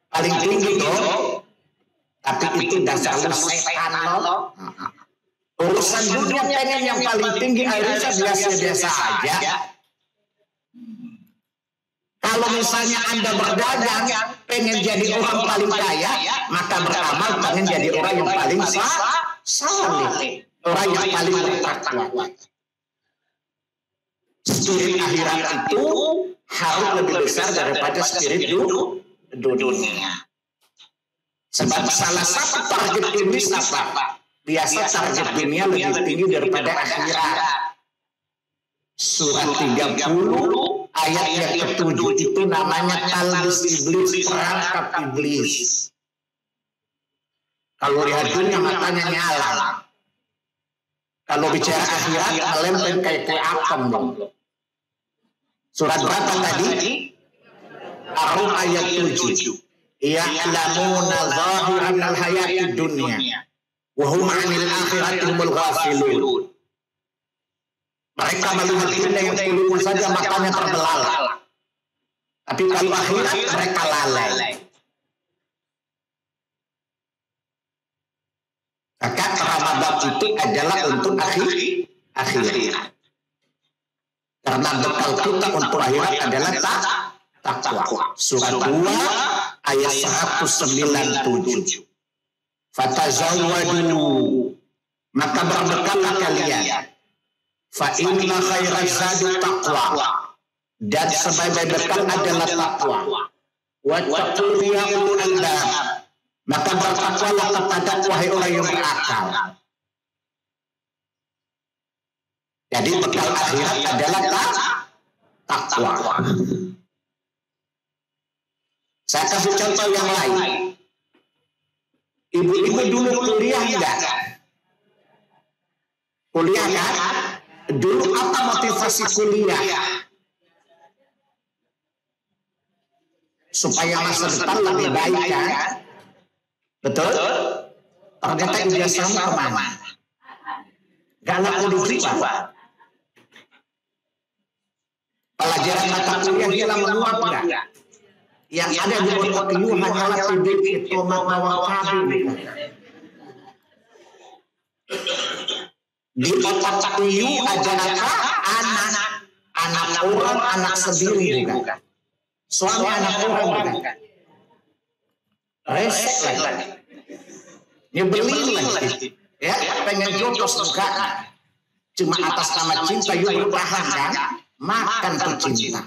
paling tinggi dong. Tapi itu dasar setan loh. Urusan dunia pengen yang paling tinggi, akhirnya biasa-biasa aja. Kalau misalnya Anda berdagang, pengen jadi orang paling kaya, maka beramal pengen jadi orang yang paling saleh, orang yang paling bertakwa. Spirit akhirat itu harus lebih besar daripada spirit dunia. Sebab salah satu target iblis apa? Biasa target dunia lebih tinggi daripada akhirat. Surat 30 ayat yang ke-7 itu namanya talbis iblis, perangkap iblis. Kalau lihat dunia matanya nyala. Kalau bicara akhirat melempem kayak atom dong. Surat berapa tadi? Ar-Rum ayat 7. Ya'lamuna zahiran al-hayati dunya wa hum 'anil akhirati humul ghafilun. Mereka melihat dunia yang kulitnya saja matanya terbelalak. Tapi kalau akhirat mereka lalai. Maka Ramadan itu adalah untuk akhirat. Karena bekal kita untuk akhirat adalah takwa. Surat 2 ayat 197. Fatazawwadu, maka berbekallah kalian. Fa inna khairaz zadi taqwa, dan sebaik-baik bekal adalah takwa. Wa taqul ya ulul albab, maka bertakwalah kepada wahai orang yang berakal. Jadi bekal akhirat adalah takwa. Saya kasih contoh yang lain. Ibu-ibu dulu kuliah enggak? Kuliah kan? Dulu apa motivasi kuliah? Supaya masa depan lebih baik kan? Betul? Ternyata ijazahmu kemana? Gak laku di jiwa. Pelajaran mata kuliah hilang meluap enggak? Yang ada di otak you hanyalah PBB, tomat, bawang, cabai. Di otak you ada apa? Anak orang, anak sendiri bukan. Suami anak orang bukan. Resek lagi. Nyebelin lagi. Ya, pengen jotos enggak. Cuma atas nama cinta you bertahan kan? Makan tuh cinta.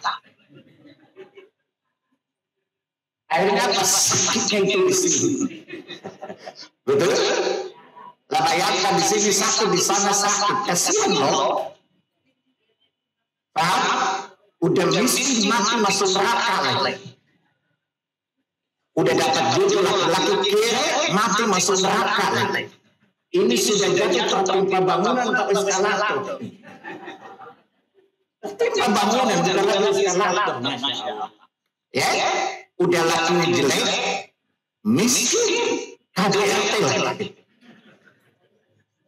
Akhirnya apa sakitnya itu di sini. Betul? Lah bayangkan di sini sakit, di sana sakit. Kasihan loh. Paham? Udah miskin mati masuk neraka lagi. Udah dapat jodoh laki-laki kere mati masuk neraka lagi. Ini sudah jadi tertimpa bangunan atau eskalator. Tertimpa bangunan bukan lagi eskalator. Masya Allah. Ya? Udah lakunya jelek, miskin, KDRT lagi.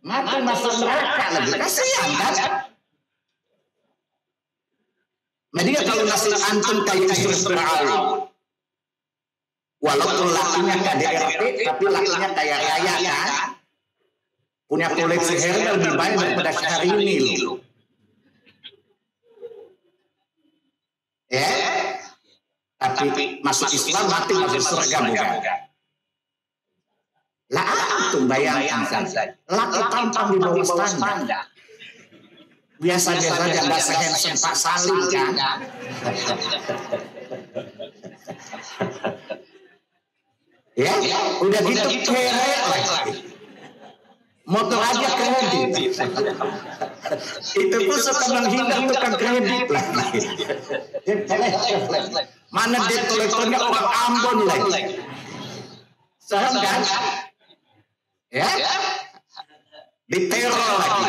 Mati masuk neraka lagi, kasihan kan? Jadi kalau nasib antum kayak istri Fir'aun, walaupun lakinya KDRT, tapi lakinya kaya raya kan? Punya koleksi herba lebih banyak daripada Syahrini loh. Ya? Tapi masuk Islam mati masuk surga bukan? Lah antum bayangkan saja. Laki tampang di bawah standar. Biasa-biasa aja nggak sehandsome Pak Salim kan? Ya, udah gitu kere lagi. Motor aja kredit. Itu pun suka menghindar tukang kredit lagi. Mana debt collectornya orang Ambon lagi. Serem kan? Ya? Diteror lagi.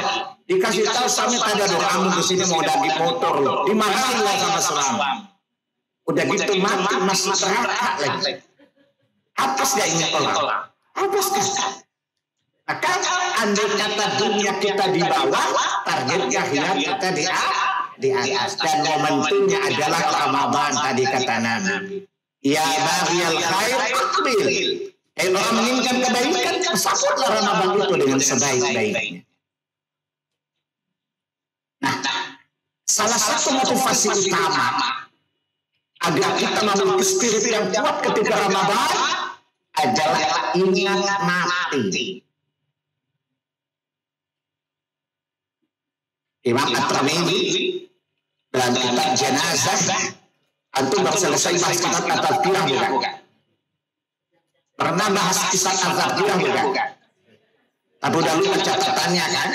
Dikasih tahu sama ada orang Ambon di sini mau dagi motor loh. Dimarahin lah sama seram. Udah gitu mati masih neraka lagi. Apes gak ingin tolak? Apes kan? Maka andai kata dunia kita di bawah, targetnya akhirat kita di atas. Dan momentumnya adalah Ramadan tadi kata Nabi. Ya baghiyal khair aqbil. Orang menginginkan kebaikan, sambutlah Ramadan itu dengan sebaik-baiknya. Nah, salah satu motivasi utama agar kita memiliki spirit yang kuat ketika Ramadan adalah ingat mati. Imam At-Tirmidzi dalam kitab jenazah, antum baru selesai bahas kitab At-Tazkirah bukan? Pernah bahas kisah At-Tazkirah bukan? Tapi udah lupa catatannya kan?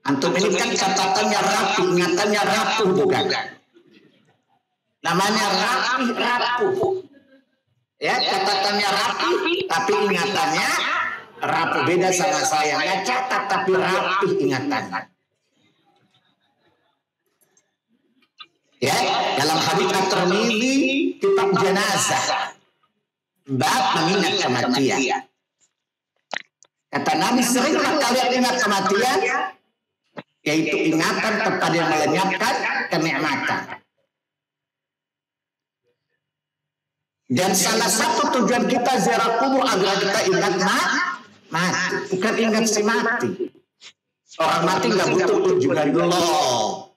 Antum ini kan catatannya rapi, ingatannya rapuh bukan? Namanya rapuh. Ya, catatannya rapi, tapi ingatannya rapuh. Beda sama saya, nggak catat tapi rapi ingatannya. Ya, dalam hadits At-Tirmidzi kitab jenazah bab mengingat kematian. Kata Nabi, seringlah kalian ingat kematian, yaitu ingatan kepada yang melenyapkan kenikmatan. Dan salah satu tujuan kita ziarah kubur agar kita ingat mati, bukan ingat si mati. Orang mati nggak butuh kunjungan Allah.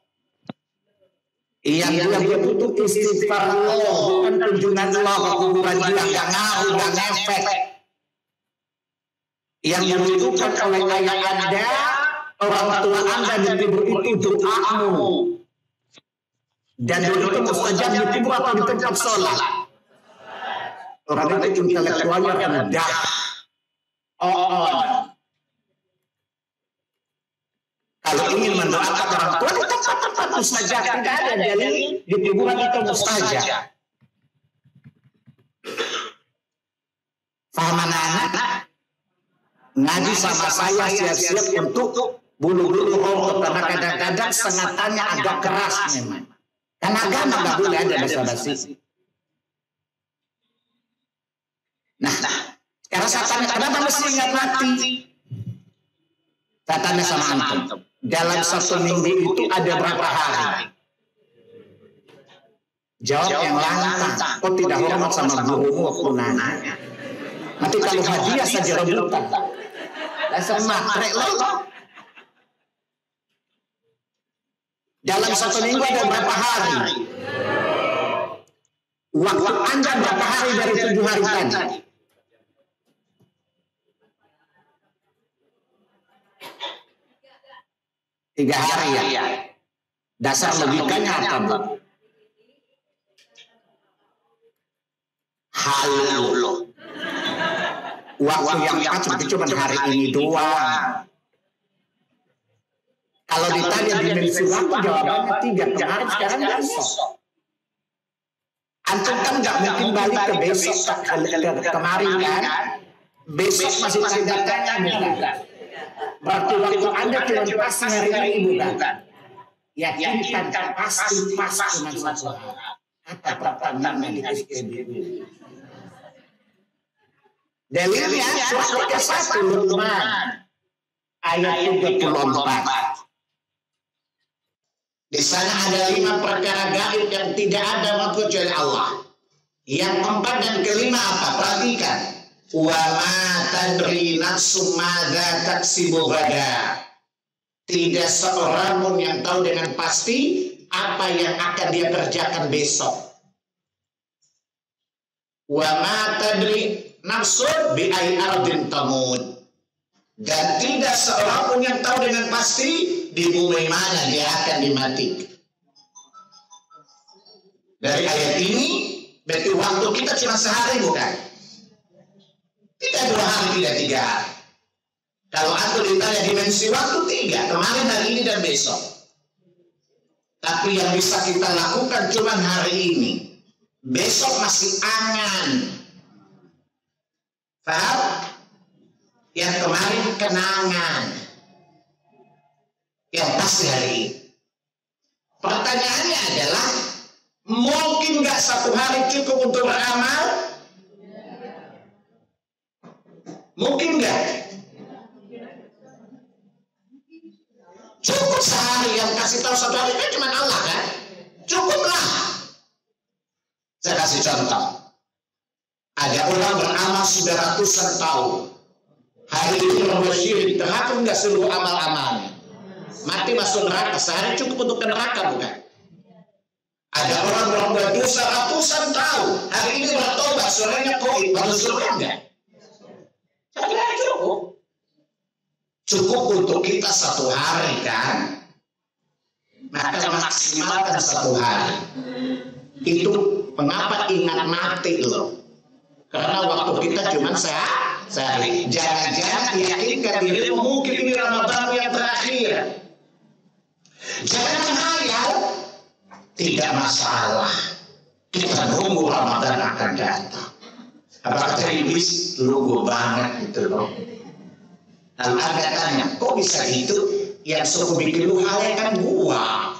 Yang dia butuh istighfar Allah, bukan kunjungan Allah ke kuburan dia, nggak ngaruh, nggak ngefek. Yang dibutuhkan oleh ayah Anda, orang tua Anda di kubur itu doamu. Dan doa itu mustajab di kubur atau di tempat sholat. Orang itu intelektualnya rendah. Kalau ingin mendoakan orang tua di tempat-tempat mustajab, tidak ada dalil di kuburan itu mustajab. Faham anak-anak? Ngaji sama saya siap-siap untuk bulu-bulu rontok, karena kadang-kadang sengatannya agak keras memang. Karena agama nggak boleh ada basa-basi. Nah, sekarang saya tanya, kenapa mesti ingat mati? Saya tanya sama antum. Dalam satu minggu itu ada berapa hari? Jawab yang lantang. Kok tidak hormat sama gurumu waktu nanya? Nanti kalau hadiah saja rebutan. Dasar matrek lah. Dalam satu minggu ada berapa hari? Waktu Anda berapa hari dari 7 hari tadi? Tiga hari ya. Dasar logikanya apa, Bu? Halo. Waktu yang pas itu cuma hari ini doang. Kalau ditanya dimensi waktu, jawabannya 3. Kemarin, sekarang, besok. Antum kan nggak mungkin balik ke besok ke kemarin kan? Besok masih cari datanya bukan? Berarti waktu Anda cuma pas hari ini bukan? Yakinkan pasti pas cuma satu hari. Apa pertanyaan di SPBU? Dalilnya surat 31 Luqman ayat 34. Di sana ada 5 perkara gaib yang tidak ada makhluk kecuali Allah. Yang keempat dan kelima apa? Perhatikan. Wa ma tadri nafsum madza taksibu ghadan. Tidak seorang pun yang tahu dengan pasti apa yang akan dia kerjakan besok. Wa ma tadri nafsun bi ayyi ardin tamut. Dan tidak seorang pun yang tahu dengan pasti di bumi mana dia akan dimatikan. Dari ayat ini berarti waktu kita cuma sehari bukan? Tidak 2 hari, tidak 3 hari. Kalau aku ditanya dimensi waktu 3, kemarin, hari ini, dan besok. Tapi yang bisa kita lakukan cuma hari ini. besok masih angan. Paham? Yang kemarin kenangan. Yang pasti hari ini. Pertanyaannya adalah, mungkin nggak satu hari cukup untuk beramal? Mungkin nggak? Cukup sehari, yang kasih tahu satu hari kan cuma Allah kan? Cukuplah. Saya kasih contoh. Ada orang beramal sudah ratusan tahun. Hari ini berbuat syirik, terhapus nggak seluruh amal-amalnya? Mati masuk neraka, sehari cukup untuk ke neraka bukan? Ada orang berbuat dosa ratusan tahun, hari ini bertobat, sorenya koin, masuk surga enggak? Saya kira cukup. Cukup untuk kita satu hari kan? Maka maksimalkan satu hari. Itu mengapa ingat mati loh? Karena waktu kita cuma sehari. Jangan-jangan yakinkan dirimu mungkin ini Ramadan yang terakhir. Jangan menghayal. Tidak masalah. Kita nunggu Ramadan akan datang. Apa kata iblis? Lugu banget gitu loh. Lalu ada tanya, kok bisa gitu? Yang suruh bikin lu hal kan gua.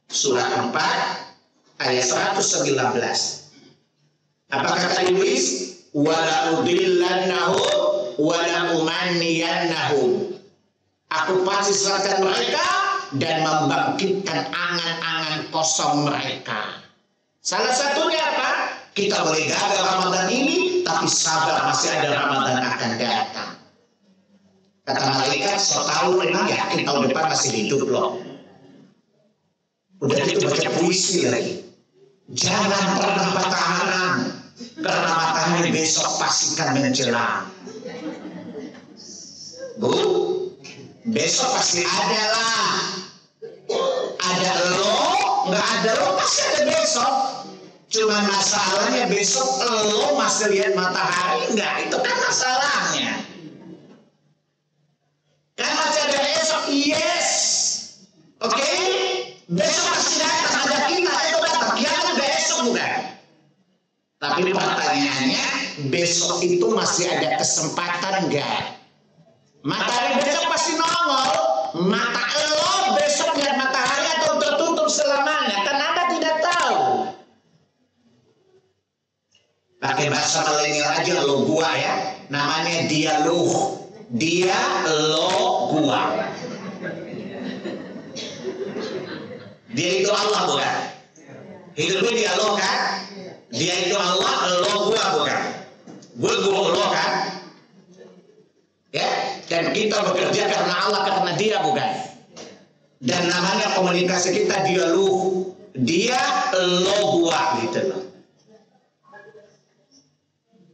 Surah 4 ayat 119. Apa kata iblis? Wala udillannahum wala umanniyannahum. Aku pasti sesatkan mereka dan membangkitkan angan-angan kosong mereka. Salah satunya apa? Kita boleh gagal Ramadan ini, tapi sabar, masih ada Ramadan akan datang. Kata malaikat, setahun memang yakin tahun depan masih hidup loh. Udah itu baca puisi lagi. Jangan pernah patah harapan, karena matahari besok pastikan menjelang. Bu, besok pasti ada lah. Ada lo, nggak ada lo pasti ada besok. Cuman masalahnya besok lo masih lihat matahari nggak? Itu kan masalahnya. Kan masih ada besok, yes. Oke? Besok pasti datang, ada kita itu datang. Kiamat besok bukan? Tapi pertanyaannya, besok itu masih ada kesempatan nggak? Matahari besok pasti nongol. Mata lo besok lihat matahari atau tertutup selamanya? Kan Anda tidak tahu. Pakai bahasa milenial aja, lo gua ya. Namanya dialog. Dia, lo, gua. Dia itu Allah bukan? Hidupnya dialog kan? Dia itu Allah, lo, gua bukan? Gue gua lo kan? Ya, dan kita bekerja karena Allah, karena dia bukan? Dan namanya komunikasi kita dialog. Dia, lo, gua gitu loh.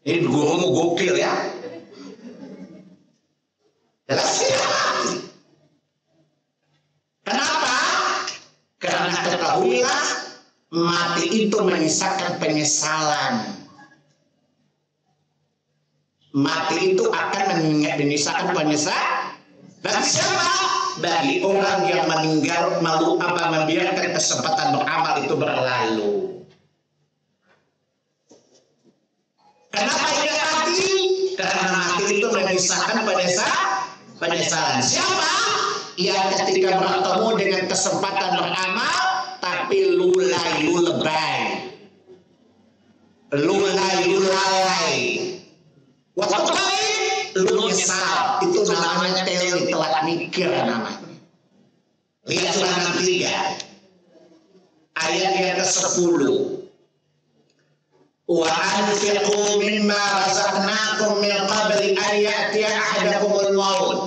Ini gurumu gokil ya. Jelas ya. Kenapa? Karena ketahuilah mati itu menyisakan penyesalan. Mati itu akan menyisakan penyesalan. Bagi siapa? Bagi orang yang meninggal malu apa membiarkan kesempatan beramal itu berlalu. Kenapa ia mati? Karena mati itu menyisakan penyesalan. Siapa? Yang ketika bertemu dengan kesempatan beramal, tapi lulai. Waktu lain, lu nyesal. Itu namanya telat mikir namanya. Lihat surah 3 ayat yang ke-10. Wa anfiqu mimma razaqnakum min qabli an ya'tiya ahadakumul maut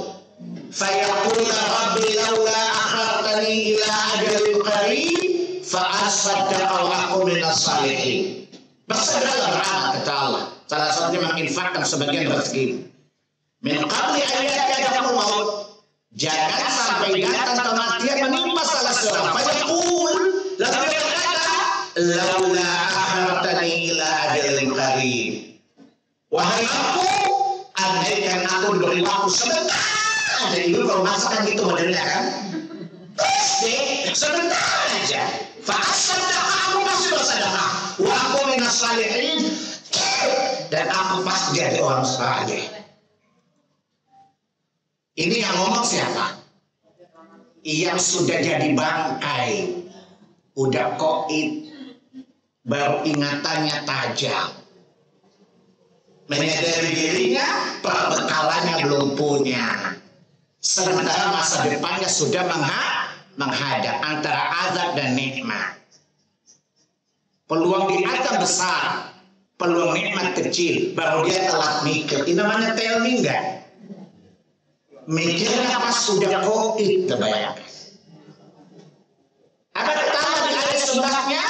fayaqula rabbi laula akhartani ila ajalin qarib fa asaddaqa wa akun minas salihin. Bersegeralah beramal kata Allah. Salah satunya menginfakkan sebagian rezeki. Min qabli an ya'tiya ahadakumul maut. Jangan sampai datang kematian menimpa salah seorang. Fayaqul, lalu dia berkata, laula akhartani ila ajalin qarib. Wahai aku, andaikan aku diberi waktu sebentar. Jadi dulu kalau masakan gitu modelnya kan. sebentar aja. Fa'asaddaqa, aku pasti bersedekah. Wa aku minas salihin, dan aku pasti jadi orang saleh. Ini yang ngomong siapa? Yang sudah jadi bangkai, udah koit, baru ingatannya tajam. Menyadari dirinya, perbekalannya belum punya. Sementara masa depannya sudah menghadap antara azab dan nikmat. Peluang di azab besar, peluang nikmat kecil, baru dia telat mikir. Ini namanya telmi enggak? Mikirnya pas sudah koit, terbayangkan. Apa pertama di ayat sebelumnya?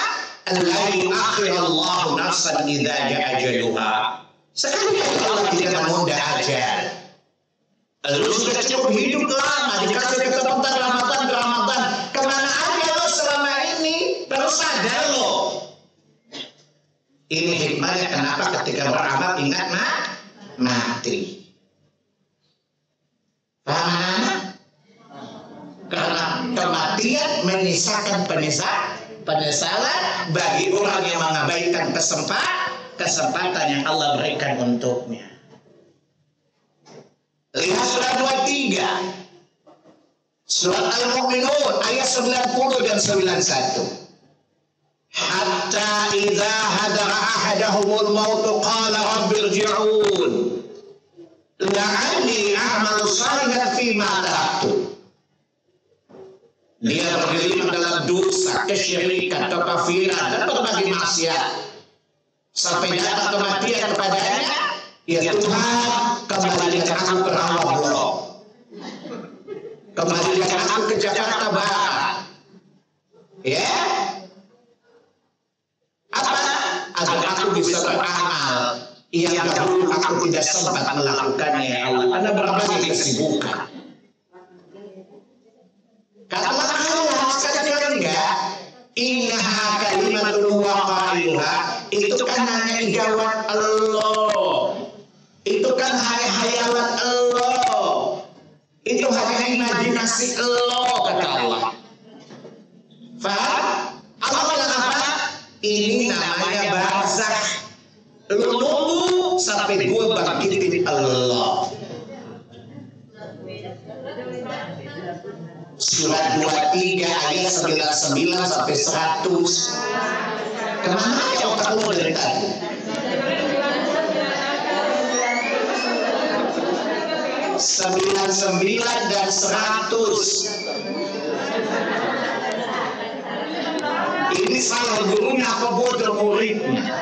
La yu'akhirallahu nafsan idza ja'a ajaluha. Sekali Allah tidak menunda ajal. Lu sudah cukup hidup lama, dikasih kesempatan Ramadan. Kemana aja lo selama ini? Baru sadar lo. Ini hikmahnya kenapa ketika beramal ingat mati. Paham? Karena kematian menyisakan penyesalan bagi orang yang mengabaikan kesempatan yang Allah berikan untuknya. Lihat surat 23. Surat Al-Mu'minun ayat 90 dan 91. Hatta idza hadara ahadahumul maut qala rabbirji'un la'alli a'malu shalihan fima taraktu. Dia bergelimang dalam dosa, kesyirikan, kekafiran, dan berbagai maksiat. Sampai datang kematian kepadanya, ya Tuhan, kembalikan aku ke Rawabulong. Kembalikan aku ke Jakarta Barat. Ya. Apa? Agar aku bisa beramal yang dahulu aku tidak sempat melakukannya, ya Allah. Karena berbagai kesibukan. Kata Allah sekali enggak, innaha kalimatun waqailuha, itu kan hanya ijawat Allah, itu kan hanya hayalan Allah, itu hanya imajinasi Allah, kata Allah. Faham? Allah bilang apa? Ini namanya barzakh. Lu nunggu sampai gue bangkitin Allah. Surat 23 ayat 99 sampai 100. Kemana ya otak lu dari tadi? Sembilan dan 100. Ini salah gurunya apa bodoh muridnya?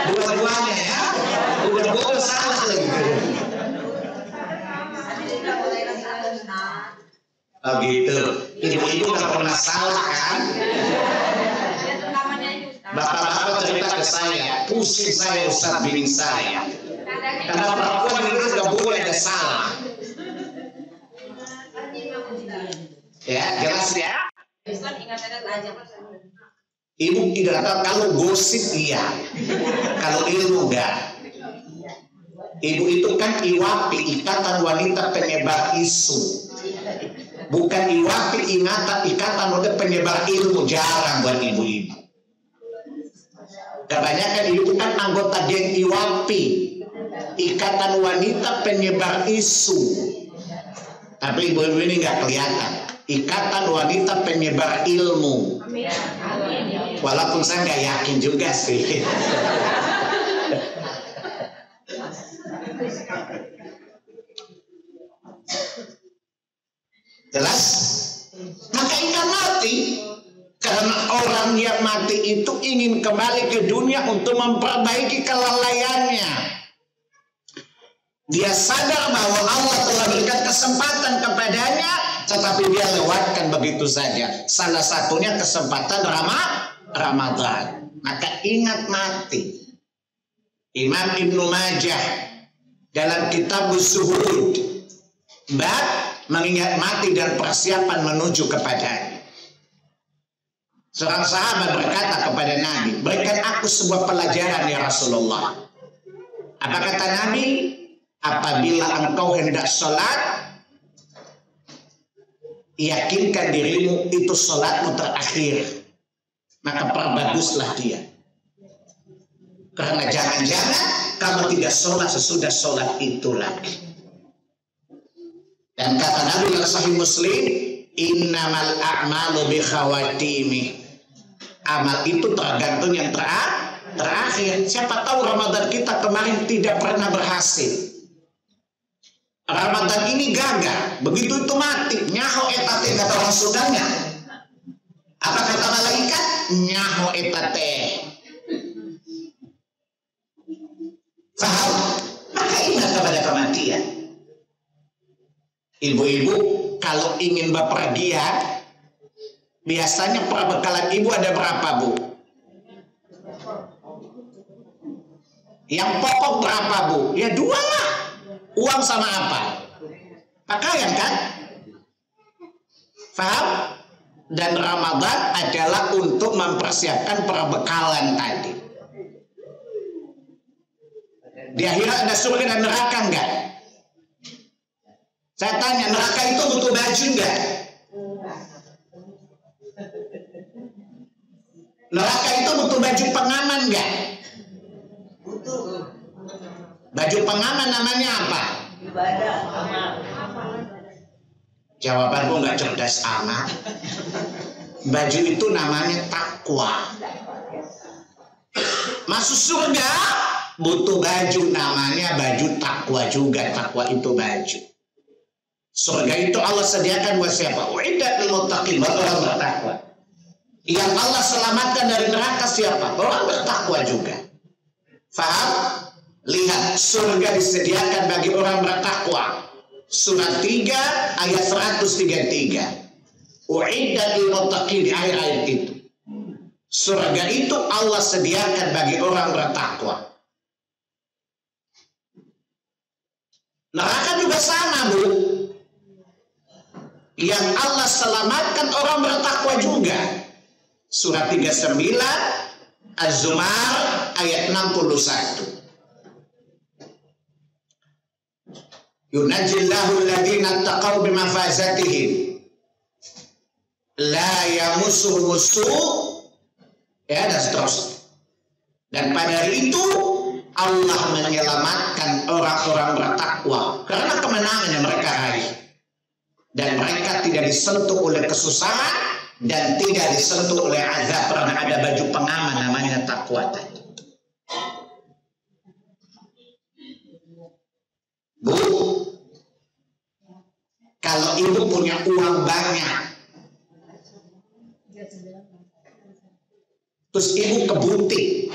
Dua-duanya ya. Udah bodoh salah lagi gurunya. Oh gitu, ibu-ibu gak pernah salah kan? Bapak-bapak cerita ke saya, pusing saya Ustaz bimbing saya. Karena perempuan itu gak boleh ada salah. Ya, jelas ya? Ibu tidak tahu, kalau gosip iya, kalau ilmu enggak. Ibu itu kan IWAPI, Ikatan Wanita Penyebar Isu. Bukan IWAPI, Ikatan Wanita Penyebar Ilmu. Jarang buat ibu-ibu. Kebanyakan ibu kan anggota geng IWAPI, Ikatan Wanita Penyebar Isu. Tapi ibu-ibu ini nggak kelihatan. Ikatan Wanita Penyebar Ilmu. Walaupun saya nggak yakin juga sih. Jelas? Maka ikan mati karena orang yang mati itu ingin kembali ke dunia untuk memperbaiki kelalaiannya. Dia sadar bahwa Allah telah berikan kesempatan kepadanya, tetapi dia lewatkan begitu saja. Salah satunya kesempatan Ramadan. Maka ingat mati. Imam Ibnu Majah dalam kitab Zuhud bab mengingat mati dan persiapan menuju kepadanya. Seorang sahabat berkata kepada Nabi, berikan aku sebuah pelajaran ya Rasulullah. Apa kata Nabi? Apabila engkau hendak sholat, yakinkan dirimu itu sholatmu terakhir, maka perbaguslah dia. Karena jangan-jangan kamu tidak sholat sesudah sholat itu lagi. Dan kata Nabi dalam Sahih Muslim, innamal a'malu bi khawatimi. Amal itu tergantung yang terakhir. Siapa tahu Ramadan kita kemarin tidak pernah berhasil. Ramadan ini gagal, begitu itu mati, nyaho etate kata orang Sundanya. Apa kata malaikat? Nyaho etate. Faham? Maka ingat kepada kematian. Ibu-ibu kalau ingin bepergian, biasanya perbekalan ibu ada berapa, Bu? Yang pokok berapa, Bu? Ya 2 lah. Uang sama apa? Pakaian kan? Faham? Dan Ramadan adalah untuk mempersiapkan perbekalan tadi. Di akhirat ada surga dan neraka enggak? Saya tanya, neraka itu butuh baju enggak? Neraka itu butuh baju pengaman enggak? Butuh. Baju pengaman namanya apa? Ibadah amal. Jawabanmu nggak cerdas amat. Baju itu namanya takwa. Masuk surga butuh baju, namanya baju takwa juga. Takwa itu baju. Surga itu Allah sediakan buat siapa? Uiddat lil muttaqin, orang bertakwa. Yang Allah selamatkan dari neraka siapa? Orang bertakwa juga. Faham? Lihat, surga disediakan bagi orang bertakwa. Surat 3 ayat 133. Uiddat lil muttaqin, di akhir ayat itu. Surga itu Allah sediakan bagi orang bertakwa. Neraka juga sama, Bu. Yang Allah selamatkan orang bertakwa juga. Surat 39 Az-Zumar ayat 61. Yunajjillahu alladhina taqaw bimafazatihim la yamussuhum su', ya, dan seterusnya. Dan pada hari itu Allah menyelamatkan orang-orang bertakwa karena kemenangan yang mereka raih, dan mereka tidak disentuh oleh kesusahan dan tidak disentuh oleh azab karena ada baju pengaman namanya takwa tadi. Bu, kalau ibu punya uang banyak, terus ibu ke butik,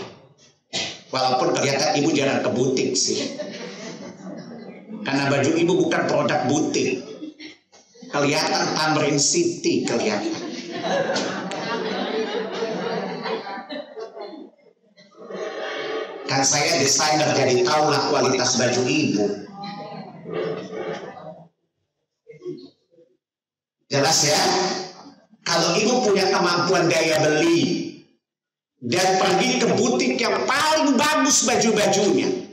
walaupun kelihatan ibu jarang ke butik sih, karena baju ibu bukan produk butik, kelihatan Tamrin City kelihatan. Kan saya desainer jadi tahulah kualitas baju ibu. Jelas ya? Kalau ibu punya kemampuan daya beli dan pergi ke butik yang paling bagus baju-bajunya,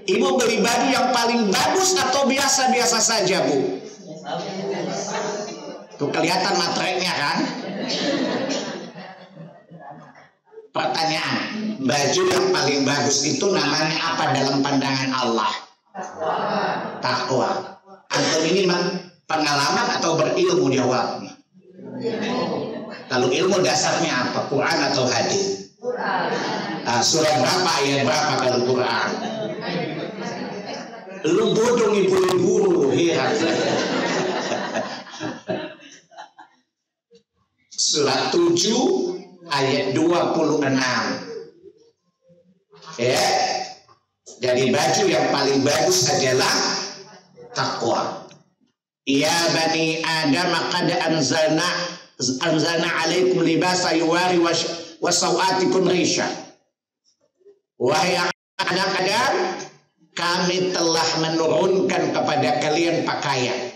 ibu beli baju yang paling bagus atau biasa-biasa saja, Bu? Tuh kelihatan materainya kan? Pertanyaan, baju yang paling bagus itu namanya apa dalam pandangan Allah? Takwa. Antum ini pengalaman atau berilmu jawabnya? Kalau ilmu dasarnya apa? Quran atau hadis? Surah berapa, ayat berapa kalau Quran? Lu bodoh ibu-ibu, lihat. Surah 7 ayat 26. Ya. Jadi baju yang paling bagus adalah takwa. Ya bani Adam qad anzalna alaikum libasa yuwari wa sawatikum risha. Wahai anak Adam, kami telah menurunkan kepada kalian pakaian.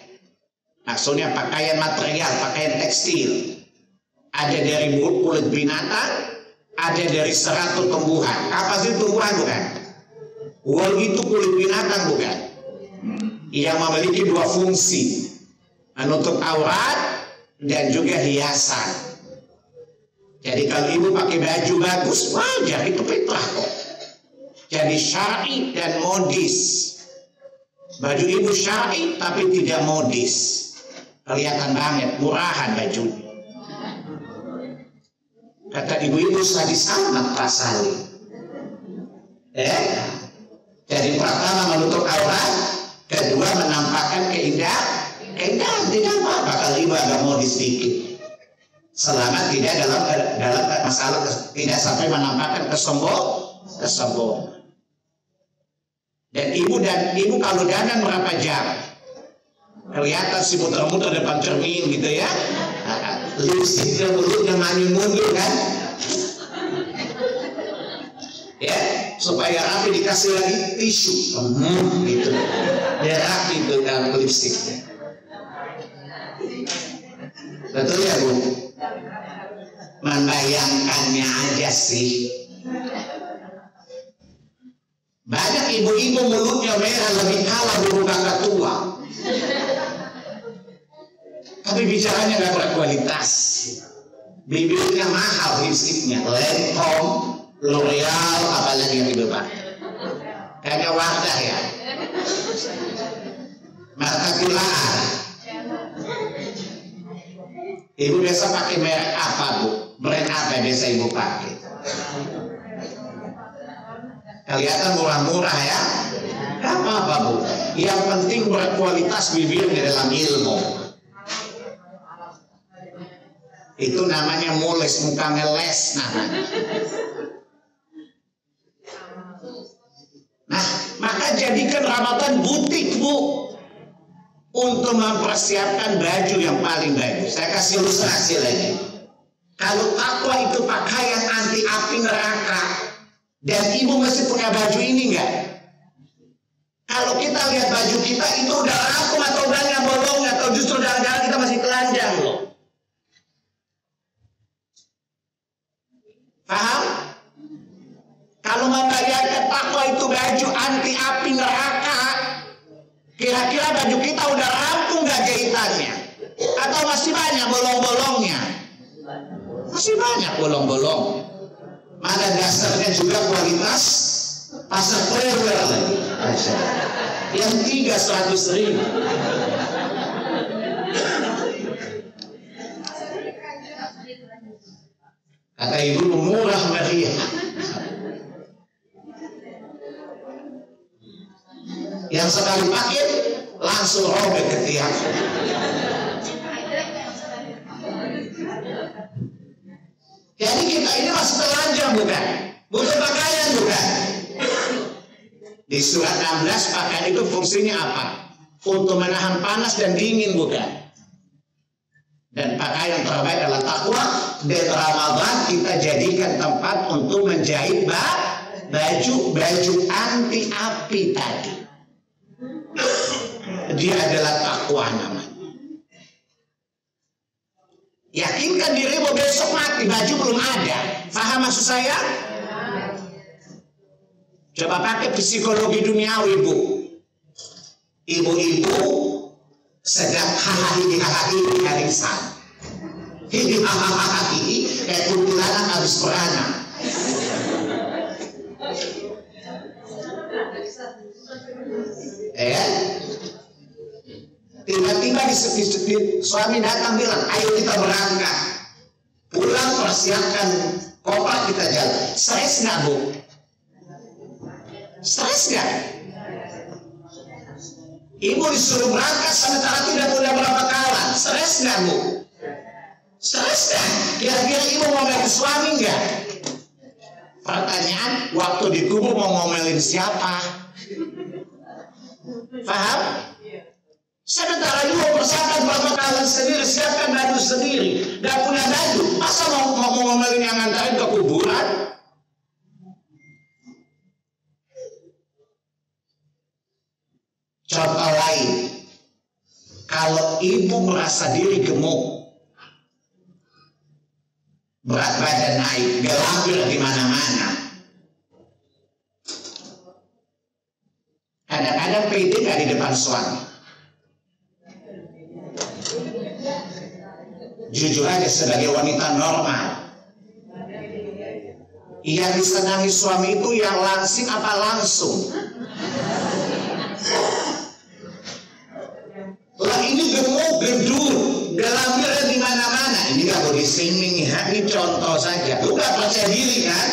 Maksudnya pakaian material, pakaian tekstil. Ada dari kulit binatang, ada dari serat tumbuhan. Apa sih tumbuhan bukan? Wool itu kulit binatang bukan? Yang memiliki 2 fungsi, menutup aurat dan juga hiasan. Jadi kalau ibu pakai baju bagus, wajar, itu fitrah kok. Jadi syar'i dan modis. Baju ibu syar'i tapi tidak modis. Kelihatan banget, murahan bajunya. Kata ibu-ibu sadis amat Pak Salim. Jadi pertama menutup aurat, kedua menampakkan keindahan, tidak apa-apa kalau ibu agak modis sedikit. Selama tidak dalam masalah tidak sampai menampakkan kesombongan. Dan ibu kalau dandan berapa jam? Kelihatan si muter-muter depan cermin gitu ya. Lipstiknya mulutnya mundur kan? Ya, supaya rapi dikasih lagi tisu. Gitu. Biar rapi itu dalam lipstiknya. Betul ya Bu? Membayangkannya aja sih. Banyak ibu-ibu mulutnya merah lebih kalah burung kakak tua. Tapi bicaranya nggak berkualitas. Bibirnya mahal lipstiknya. Lancome, L'Oreal, apalagi yang ibu pakai. Kayaknya Wardah ya. Marta Kulaan. Ibu biasa pakai merek apa Bu? Brand apa yang biasa ibu pakai? Kelihatan murah-murah ya? Gak apa-apa Bu. Yang penting berkualitas bibirnya dalam ilmu. Itu namanya mules, muka ngeles namanya. Nah, maka jadikan Ramadan butik Bu. Untuk mempersiapkan baju yang paling bagus. Saya kasih ilustrasi lagi. Kalau takwa itu pakaian anti api neraka, dan ibu mesti punya baju ini enggak? Kalau kita lihat baju kita itu udah rampung atau banyak bolongnya, atau justru dalam-dalam kita masih telanjang loh. Paham? Kalau membayangkan takwa itu baju anti api neraka, kira-kira baju kita udah rampung gak jahitannya? Atau masih banyak bolong-bolongnya? Masih banyak bolong-bolong. Mana dasarnya juga kualitas pasar prewer lagi. Yang 300.000. Kata ibu murah meriah. Yang sekali pakai langsung robek ke tiang. Jadi kita ini masih telanjang bukan? Butuh pakaian bukan? Di surat 16 pakaian itu fungsinya apa? Untuk menahan panas dan dingin bukan? Dan pakaian terbaik adalah takwa. Dan Ramadan kita jadikan tempat untuk menjahit baju anti api tadi. Dia adalah takwa namanya. Yakinkan dirimu besok mati, baju belum ada. Paham maksud saya? Coba pakai psikologi duniawi Bu. Ibu-ibu sedang hahaha harisan. Ini hahaha kayak kuntilanak habis beranak. Tiba-tiba suami datang bilang, ayo kita berangkat. Pulang persiapkan koper kita jalan. Stres nggak Bu? Stres nggak? Ibu disuruh berangkat sementara tidak punya berapa kawan. Stres nggak Bu? Stres nggak? Kira-kira ibu mau ngomel suami nggak? Pertanyaan, waktu di kubur mau ngomelin siapa? Paham? Sementara ibu persiapkan perbekalan sendiri, siapkan baju sendiri, gak punya baju, masa mau ngomelin yang ngantarin ke kuburan? Contoh lain, kalau ibu merasa diri gemuk, berat badan naik, gelambir di mana-mana, kadang-kadang pede gak di depan suami. Jujur aja sebagai wanita normal, yang disenangi suami itu yang langsing apa langsung? Lah ini gemuk, gendut, gelambirnya di mana-mana. Ini gak boleh singing, ini contoh saja. Lu gak percaya diri kan?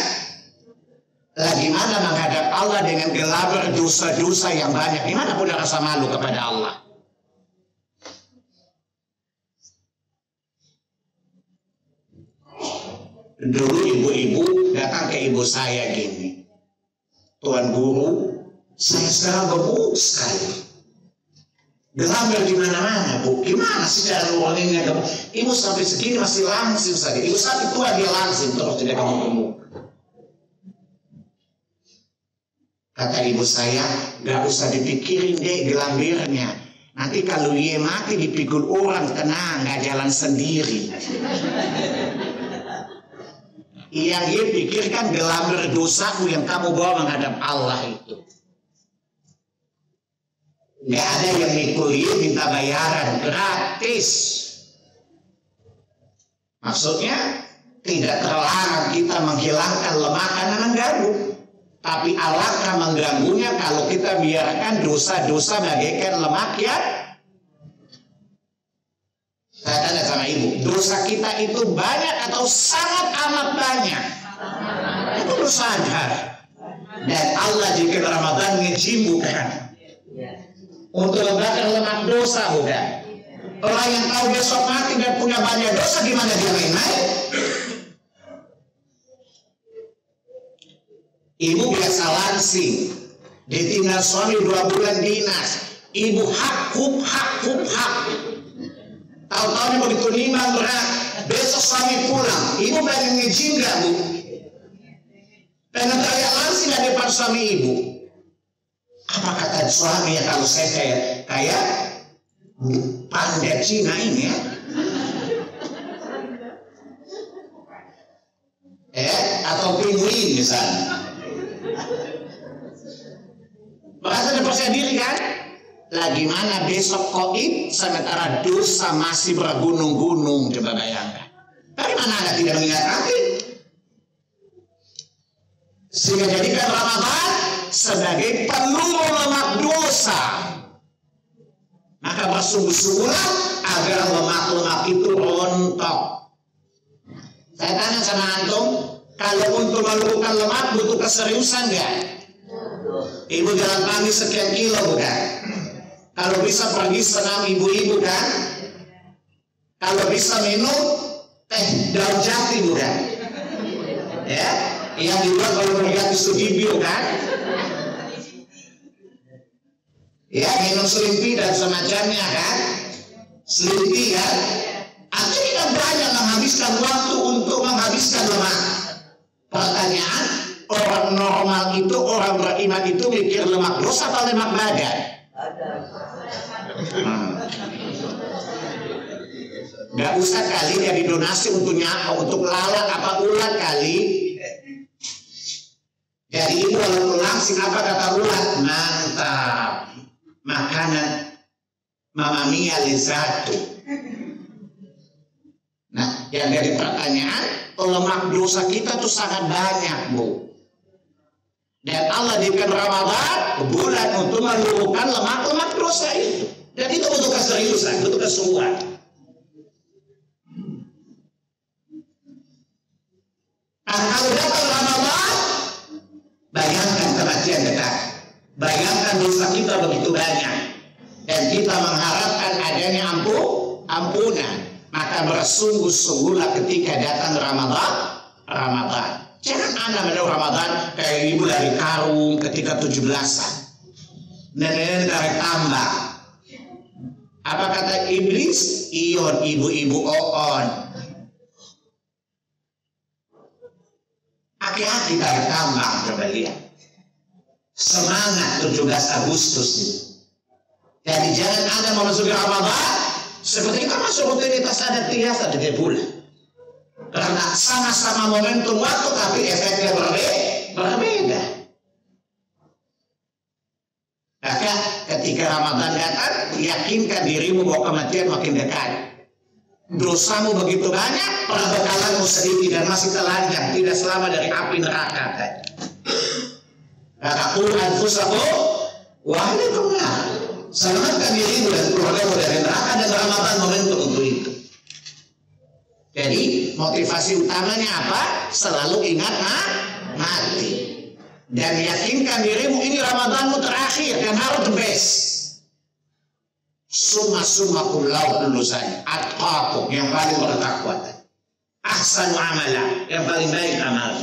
Lah gimana menghadap Allah dengan gelabir dosa-dosa yang banyak? Gimana punya rasa malu kepada Allah? Dulu ibu-ibu datang ke ibu saya gini, Tuan Guru, saya sekarang gemuk sekali, gelambir di mana-mana, Bu. Gimana sih cara ruanginnya gemuk? Ibu sampai segini masih langsing saja. Ibu sampai tua dia langsing terus tidak gemuk-gemuk. Kata ibu saya, gak usah dipikirin deh gelambirnya. Nanti kalau dia mati dipikul orang, tenang, gak jalan sendiri. Yang dia pikirkan gelambir dosamu yang kamu bawa menghadap Allah itu. Gak ada yang mikul dia minta bayaran, gratis. Maksudnya tidak terlarang kita menghilangkan lemak karena mengganggu. Tapi alangkah mengganggunya kalau kita biarkan dosa-dosa bagaikan lemak ya. Saya tanya sama ibu, dosa kita itu banyak atau sangat amat banyak? Itu lu sadar. Dan Allah jika Ramadan ngejim bukan untuk membakar lemak dosa bukan. Orang yang tahu besok mati dan punya banyak dosa gimana dia main-main? Ibu biasa langsing, ditinggal suami 2 bulan dinas. Ibu hak. Tahu-tahu begitu nimbang berat, besok suami pulang. Ibu pengen ngejim gak, Bu? Pengen teriak langsing di depan suami ibu. Apa kata suami ya kalau saya kayak panda Cina ini ya? Atau pinguin misalnya. Merasa percaya diri kan? Lagi mana besok koib sementara dosa masih bergunung-gunung, coba bayangkan. Dari mana Anda tidak mengingat nanti? Sehingga jadikan Ramadan sebagai peluru lemak dosa. Maka bersungguh-sungguhlah agar lemak-lemak itu rontok. Saya tanya sama antum, kalau untuk melumpuhkan lemak butuh keseriusan nggak? Ibu jalan pagi sekian kilo bukan? Kalau bisa pergi senam ibu-ibu kan? Kalau bisa minum teh daun jati bukan? Ya, yang dibuat kalau berganti Sugibio kan? Ya, minum selimpi dan semacamnya kan? Selimpi kan? Artinya kita banyak menghabiskan waktu untuk menghabiskan lemak. Pertanyaan, orang normal itu, orang beriman itu mikir lemak dosa atau lemak badan? Gak usah kali jadi donasi untuk nyapa, untuk lalat apa ulat kali. Jadi itu walaupun langsing apa kata ulat? Mantap, makanan Mama Mia lezatu. Nah, yang jadi pertanyaan, lemak dosa kita tuh sangat banyak, Bu. Dan Allah jadikan Ramadan bulan untuk melumpuhkan lemak-lemak dosa itu. Dan itu butuh keseriusan, butuh kesungguhan. Nah, kalau datang Ramadan, bayangkan kematian dekat. Bayangkan dosa kita begitu banyak. Dan kita mengharapkan adanya ampunan. Maka bersungguh-sungguhlah ketika datang Ramadan. Jangan Anda menaruh Ramadan kayak ibu dari karung ketika 17-an. Nenek tarik tambah. Apa kata iblis? Ion, ibu-ibu oon. Aki-aki tarik tambah, coba lihat. Semangat 17 Agustus ini. Jadi jangan Anda memasuki Ramadan seperti kita masuk rutinitas adat biasa 3 bulan. Karena sama-sama momentum waktu tapi efeknya berbeda. Maka ketika Ramadan datang, yakinkan dirimu bahwa kematian makin dekat. dosamu begitu banyak, perbekalanmu sedikit dan masih telanjang, tidak selamat dari api neraka. Kata Quran fusaku, wahlikum nar. Selamatkan dirimu dan keluargamu dari neraka, dan Ramadan momentum untuk itu. Jadi motivasi utamanya apa? Selalu ingat mati. Dan yakinkan dirimu ini Ramadanmu terakhir dan harus the best. Summa lulusan atqakum, yang paling bertakwa. Ahsanu amala, yang paling baik amal.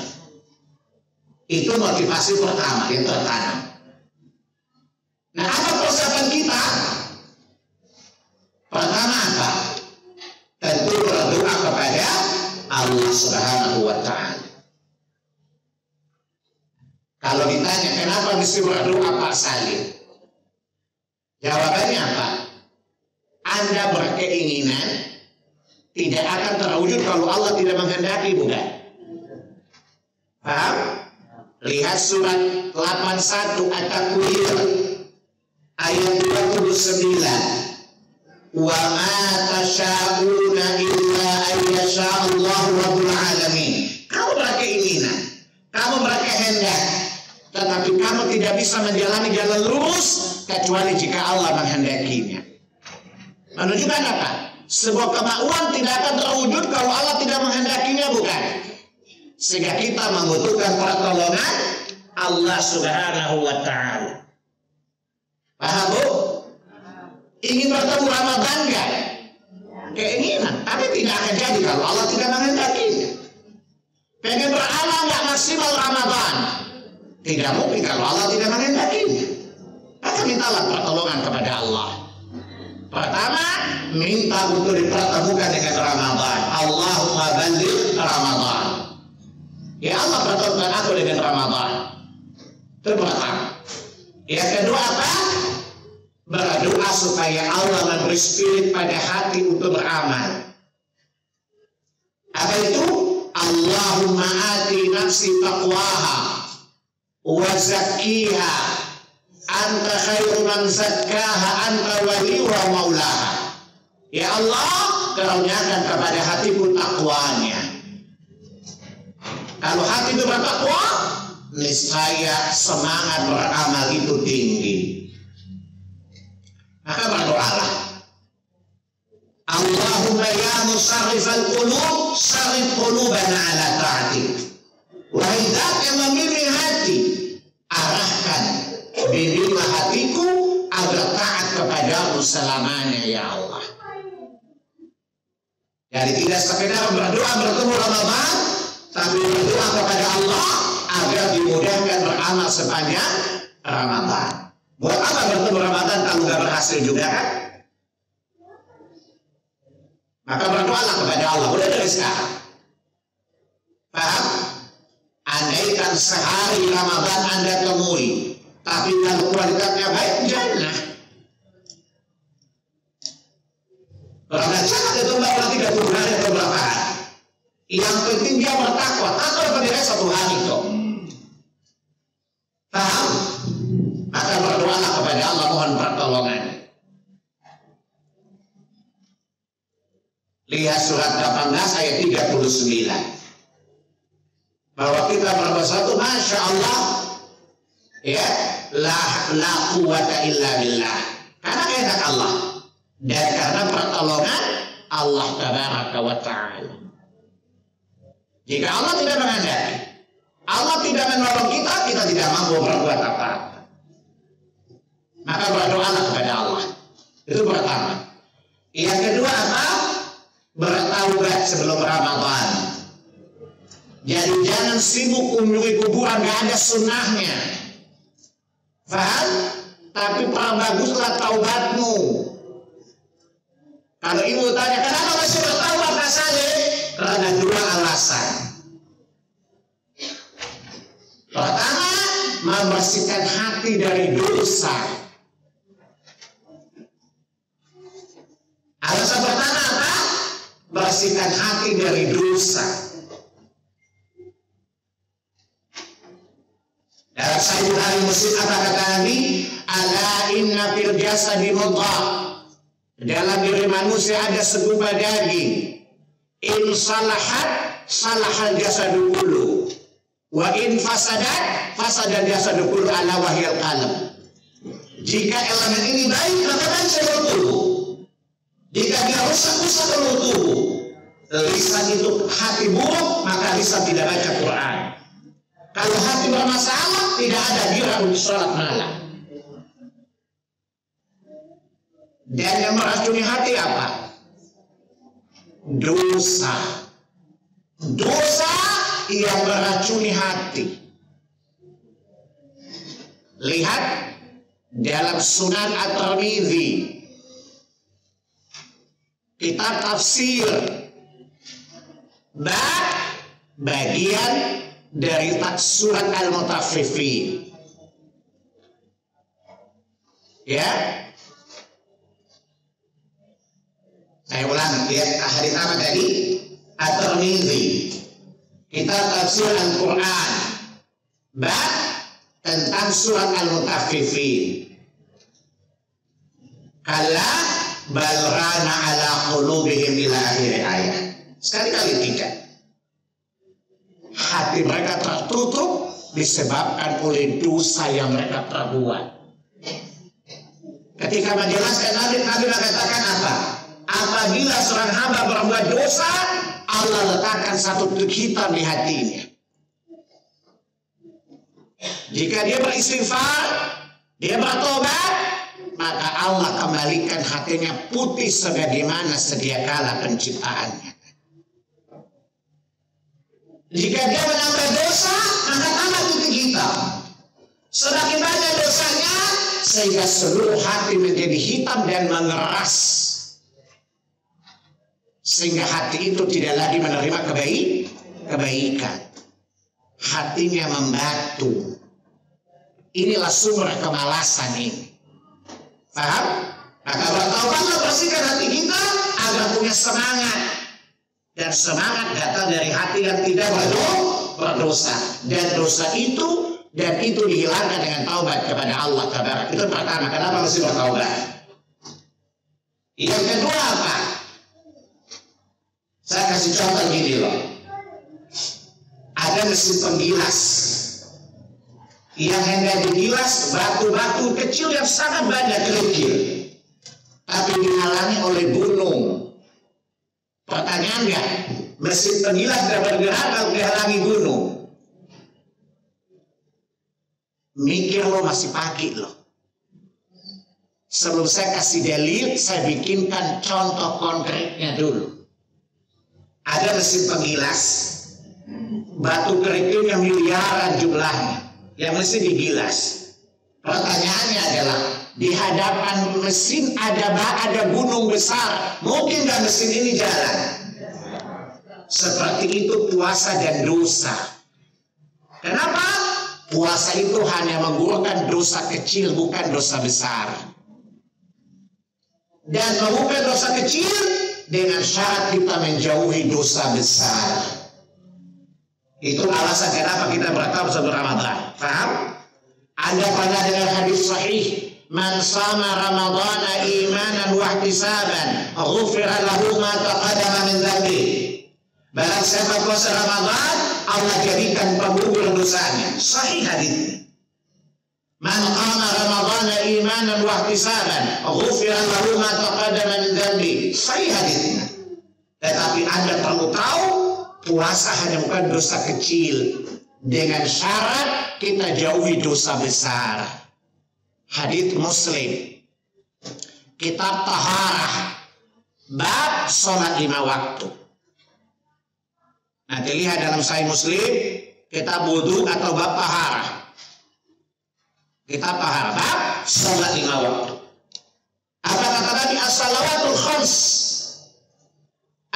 Itu motivasi pertama yang tertanam. Nah, apa persiapan kita? Pertama apa? Tentu berdoa kepada Allah Subhanahu wa Ta'ala. Kalau ditanya kenapa mesti berdoa Pak Salim, jawabannya apa? Anda berkeinginan tidak akan terwujud kalau Allah tidak menghendaki, bukan? Paham? Lihat surat 81 At-Takwir ayat 29. Wa ma tasyauna illa ayyasha Allahu rabbul alamin. Kamu berkeinginan, kamu berkehendak, tetapi kamu tidak bisa menjalani jalan lurus kecuali jika Allah menghendakinya. Menunjukkan apa? Sebuah kemauan tidak akan terwujud kalau Allah tidak menghendakinya, bukan? Sehingga kita membutuhkan pertolongan Allah Subhanahu wa Ta'ala. Paham, Bu? Ingin bertemu Ramadan kan? Keinginan, tapi tidak akan jadi kalau Allah tidak menghendakinya. Pengen beramal nggak maksimal Ramadan, tidak mungkin kalau Allah tidak menghendakinya. Maka mintalah pertolongan kepada Allah. Pertama, minta untuk dipertemukan dengan Ramadan. Allahumma balligh Ramadan. Ya Allah, pertemukan aku dengan Ramadan. Itu pertama. Yang kedua apa? Berdoa supaya Allah memberi spirit pada hati untuk beramal. Apa itu? Allahumma ati nafsi taqwaha wa zakkiha anta khairu man zakkaha anta waliha maulaha. Ya Allah, karuniakan kepada hatiku takwanya. Kalau hati itu bertakwa, niscaya semangat beramal itu tinggi. Maka berdoalah. Allahumma ya musarrifal qulub, sarrif qulubana ala ta'atik. Wahai Zat yang membimbing hati, arahkan bimbinglah hatiku agar taat kepadamu selamanya ya Allah. Jadi tidak sekedar berdoa bertemu Ramadan, tapi berdoa kepada Allah agar dimudahkan beramal sepanjang Ramadan. Buat apa bertemu Ramadan kalau nggak berhasil juga kan? Maka berdoalah kepada Allah, udah dari sekarang. Paham? Andaikan sehari Ramadan Anda temui, tapi kalau kualitasnya baik, jannah. Ramadan jangan itu berarti 30 hari atau berapa hari. Yang penting dia bertakwa, atau berdiri 1 hari kok. Paham? Maka berdoalah kepada Allah, mohon pertolongan. Lihat surat 18 ayat 39. Bahwa kita bersatu, Masya Allah, ya, la quwata illa billah. Karena kehendak Allah dan karena pertolongan Allah Tabaraka wa Ta'ala. Jika Allah tidak menghendaki, Allah tidak menolong kita, kita tidak mampu berbuat apa-apa. Maka berdoalah kepada Allah. Itu pertama. Yang kedua apa? Bertaubat sebelum Ramadan. Jadi jangan sibuk kunjungi kuburan, gak ada sunnahnya. Faham? Tapi perbaguslah taubatmu. Kalau ibu tanya, kenapa masih bertaubat Pak Saleh? Karena 2 alasan. Pertama, membersihkan hati dari dosa. Alasan pertama apa? Bersihkan hati dari dosa. Dalam Sahih Bukhari Muslim apa kata Nabi? Ala inna fil jasadi mudghah Dalam diri manusia ada segumpal daging. In salahat, salahal jasadu kullu. Wa in fasadat, fasadal jasadu kullu ala wahyal qalb. Jika elemen ini baik, maka baik seluruh tubuh. Jika dia rusak seluruh tubuh. Lisan itu hati buruk, maka lisan tidak baca Quran. Kalau hati bermasalah, tidak ada dira untuk sholat malam. Dan yang meracuni hati apa? Dosa. Dosa yang meracuni hati. Lihat dalam Sunan At-Tirmidzi, kitab tafsir, bagian dari surat Al-Mutaffifin. Ya, saya ulang ya, hadis apa tadi? At-Tirmidzi, kitab tafsir Al-Quran, tentang surat Al-Mutaffifin. Kala balrana ala qulubihim ila akhir ayat. Sekali-kali tidak. Hati mereka tertutup disebabkan oleh dosa yang mereka perbuat. Ketika menjelaskan Nabi mengatakan apa? Apabila seorang hamba berbuat dosa, Allah letakkan satu titik hitam di hatinya. Jika dia beristighfar, dia bertobat, maka Allah kembalikan hatinya putih sebagaimana sedia kala penciptaannya. Jika dia menambah dosa, maka tambah titik hitam. Semakin banyak dosanya, sehingga seluruh hati menjadi hitam dan mengeras. Sehingga hati itu tidak lagi menerima kebaikan. Hatinya membatu. Inilah sumber kemalasan ini. Paham? Maka bertaubatlah, bersihkan hati kita agar punya semangat. Dan semangat datang dari hati yang tidak berdosa. Dan dosa itu dihilangkan dengan taubat kepada Allah Taala. Itu pertama. Kenapa mesti bertaubat? Yang kedua apa? Saya kasih contoh gini loh. Ada mesin penggilas yang hendak digilas batu-batu kecil yang sangat banyak kerikil, tapi dihalangi oleh gunung. Pertanyaannya, mesin penggilas tidak bergerak kalau dihalangi gunung. Mikir lo masih pagi loh. Sebelum saya kasih dalil, saya bikinkan contoh konkretnya dulu. Ada mesin penggilas, batu kerikilnya miliaran jumlahnya, yang mesti digilas. Pertanyaannya adalah, di hadapan mesin ada gunung besar, mungkin nggak mesin ini jalan? Seperti itu puasa dan dosa. Kenapa? Puasa itu hanya menggugurkan dosa kecil, bukan dosa besar. Dan menggugurkan dosa kecil dengan syarat kita menjauhi dosa besar. Itu alasan kenapa kita berpuasa Ramadan. Paham? Anda pernah dengar hadis sahih, man sama Ramadana imanan wa ihtisaban, ghufira lahu ma taqaddama min dhanbi. Barang siapa puasa Ramadan, Allah jadikan penggugur dosanya. Sahih hadisnya. Man qama Ramadana imanan wa ihtisaban, ghufira lahu ma taqaddama min dhanbi. Sahih hadisnya. Tetapi Anda perlu tahu, puasa hanya bukan dosa kecil, dengan syarat kita jauhi dosa besar. Hadits Muslim, kitab taharah, bab sholat 5 waktu. Nanti lihat dalam Sahih Muslim, kitab wudu atau bab taharah. Kitab taharah, bab sholat 5 waktu. Apa kata Nabi? As-salawatul khams,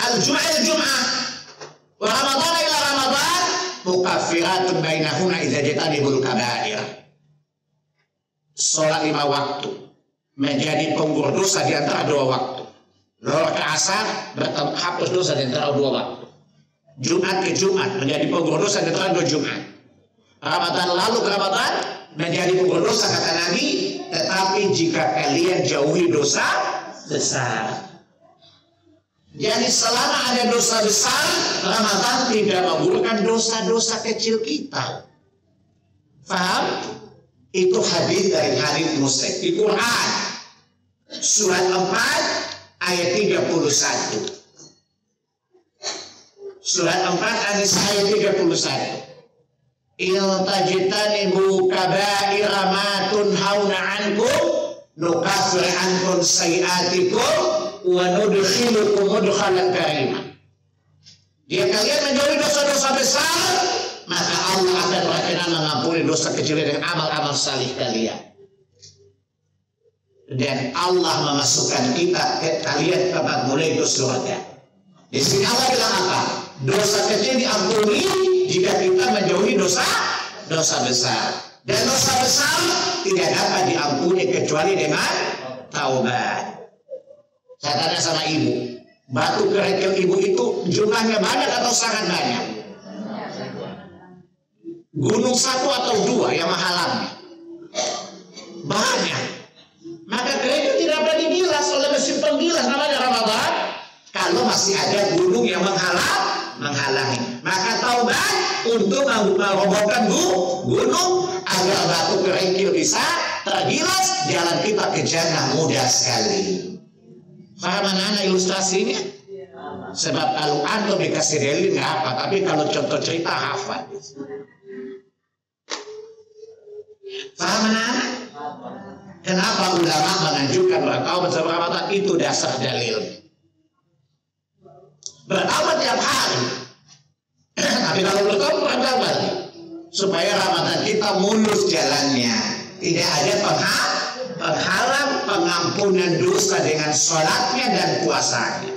al-jum'ah, wa Ramadan ila Ramadan, mukaffiratun bainahuna idza jatanibul kaba'ir. Sholat 5 waktu menjadi penggugur dosa di antara 2 waktu. Zuhur ke asar hapus dosa di antara 2 waktu. Jumat ke Jumat menjadi penggugur dosa di antara 2 Jumat. Ramadan lalu ke Ramadan menjadi penggugur dosa kata Nabi. Tetapi jika kalian jauhi dosa besar. Jadi selama ada dosa besar, Ramadan tidak menggugurkan dosa-dosa kecil kita. Faham? Itu hadis dari hadis Muslim di Quran. Surat 4 ayat 31. Surat 4 ayat 31. Il tajtanibu kaba'ira ma tunhauna ankum nukaffir ankum sayi'atikum wa nudkhilukum mudkhalan karima. Jika kalian menjauhi dosa-dosa besar, maka Allah akan berkenan mengampuni dosa kecil dan amal-amal salih kalian. Dan Allah memasukkan kalian ke mulai surga. Di sini Allah bilang apa? Dosa kecil diampuni jika kita menjauhi dosa besar. Dan dosa besar tidak dapat diampuni kecuali dengan taubat. Saya tanya sama ibu, batu kerikil ibu itu jumlahnya banyak atau sangat banyak? Gunung 1 atau 2 yang menghalangnya? Banyak. Maka kerikil tidak dapat digilas oleh mesin penggilas namanya Ramadan. Kalau masih ada gunung yang menghalangi, maka taubat untuk merobohkan gunung agar batu kerikil bisa tergilas, jalan kita ke jannah mudah sekali. Paham anak-anak ilustrasinya? Sebab kalau antum dikasih dalil nggak apa, tapi kalau contoh cerita hafal. Paham anak-anak? Kenapa ulama menganjurkan bertaubat sebelum Ramadan? Itu dasar dalil. Bertaubat tiap hari. Tapi kalau bertaubat supaya Ramadan kita mulus jalannya, tidak ada penghalang pengampunan dosa dengan sholatnya dan puasanya.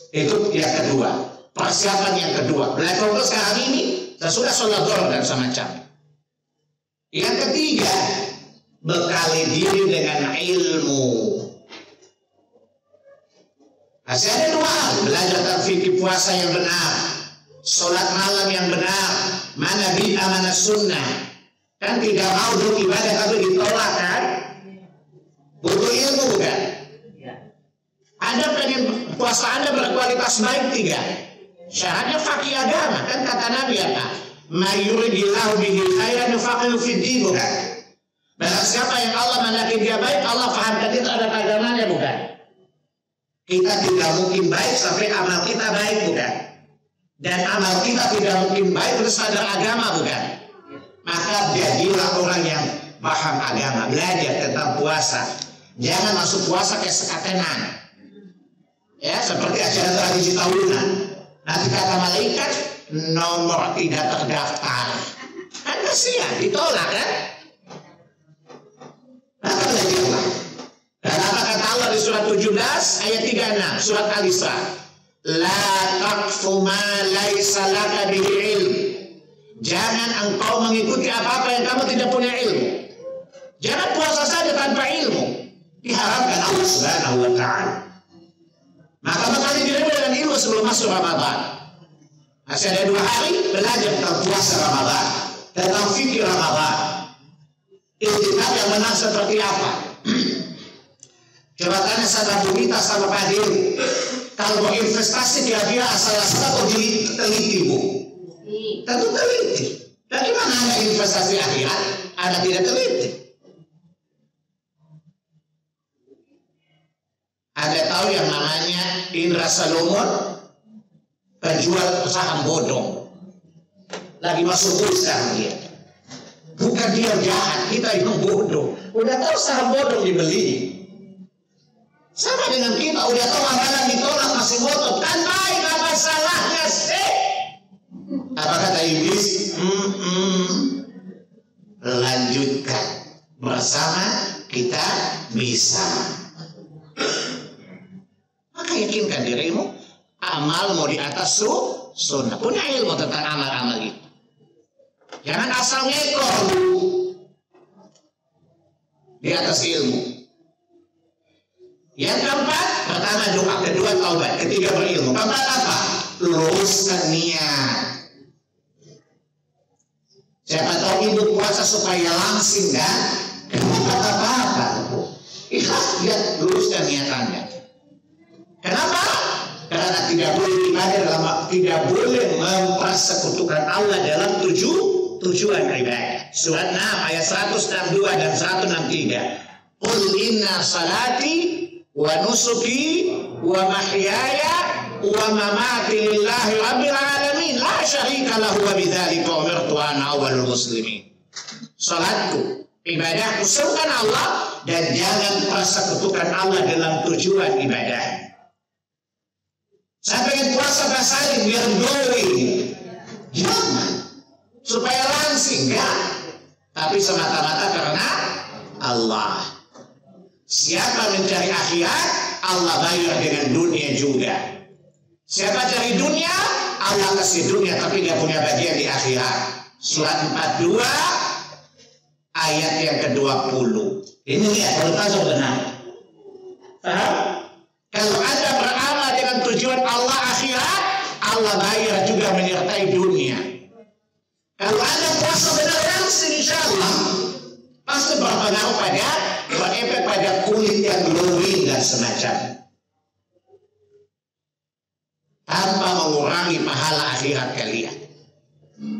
Itu yang kedua. Persiapan yang kedua. Mulai fokus sekarang ini, sesudah sholat zuhur dan semacamnya. Yang ketiga, bekali diri dengan ilmu. Masih ada 2 hal. Belajar tentang fikih puasa yang benar, sholat malam yang benar, mana bid'ah mana sunnah. Kan tidak mau beribadah tapi ditolak kan? Butuh ilmu bukan? Anda pengen puasa Anda berkualitas baik 3. Syaratnya fakih agama kan kata Nabi apa? Ma yuridillahu bihi khairan yufaqihu fid din bukan? Barang siapa yang Allah mandaki dia baik, Allah fahamkan dia terhadap agamanya bukan? Kita tidak mungkin baik sampai amal kita baik bukan? Dan amal kita tidak mungkin baik terus sadar agama bukan? Maka jadilah orang yang paham agama, belajar tentang puasa. Jangan masuk puasa kayak sekatenan. Ya, seperti acara tradisi tahunan. Nanti kata malaikat, nomor tidak terdaftar. Kan kasihan, ditolak kan? Maka belajarlah. Dan apa kata Allah di surat 17 ayat 36, surat Al-Isra. La taqfu ma laisa laka bihi ilm. Jangan engkau mengikuti apa-apa yang kamu tidak punya ilmu. Jangan puasa saja tanpa ilmu. Diharamkan Allah Subhanahu wa ta'ala. Maka bekali dirimu dengan ilmu sebelum masuk Ramadan. Masih ada 2 hari belajar tentang puasa Ramadan, tentang fikir Ramadan. Iktikaf yang benar seperti apa? Coba tanya sama Bu Mita sama Pak Dewi. Kalau mau investasi kira-kira asal-asal atau teliti Bu? Tentu teliti. Dari mana ada investasi akhirat? Anda tidak teliti. Ada tahu yang namanya Indra Salomon, penjual saham bodong. Lagi masuk bursa dia. Bukan dia jahat, kita yang bodoh. Udah tahu saham bodong dibeli. Sama dengan kita, udah tahu amalan ditolak masih bodoh. Kan baik, apa salahnya sih? Apa kata iblis? Lanjutkan. Bersama kita bisa. Maka yakinkan dirimu, amal mau di atas sunnah. Punya ilmu tentang amal-amal itu. Jangan asal ngekor di atas ilmu. Yang keempat, pertama doa, kedua taubat, ketiga berilmu. Keempat apa? Luruskan niat. Siapa tahu ibu puasa supaya langsing kan? Kenapa apa-apa? Ikhlas, dia luruskan niatannya. Kenapa? Karena tidak boleh mempersekutukan Allah dalam tujuan ibadah. Surat 6 ayat 162 dan 163. Qul inna salati wa nusuki wa mahyaya wa mamati lillahi rabbil alamin la syarika lahu wa bidzalika umirtu ana awwalul muslimin. Salatku, ibadahku serukan Allah dan jangan persekutukan Allah dalam tujuan ibadah. Saya pengen puasa basahin biar glowing. Jangan. Supaya langsing, enggak. Tapi semata-mata karena Allah. Siapa mencari akhirat, Allah bayar dengan dunia juga. Siapa cari dunia, Allah kasih dunia tapi dia punya bagian di akhirat. Surat 42 ayat yang ke-20. Ini lihat kalau tahu benar. Paham? Kalau Anda beramal dengan tujuan Allah akhirat, Allah bayar juga menyertai dunia. Kalau Anda puasa benar langsung, insya Allah pasti berpengaruh berefek pada kulit yang glowing dan semacamnya, tanpa mengurangi pahala akhirat kalian.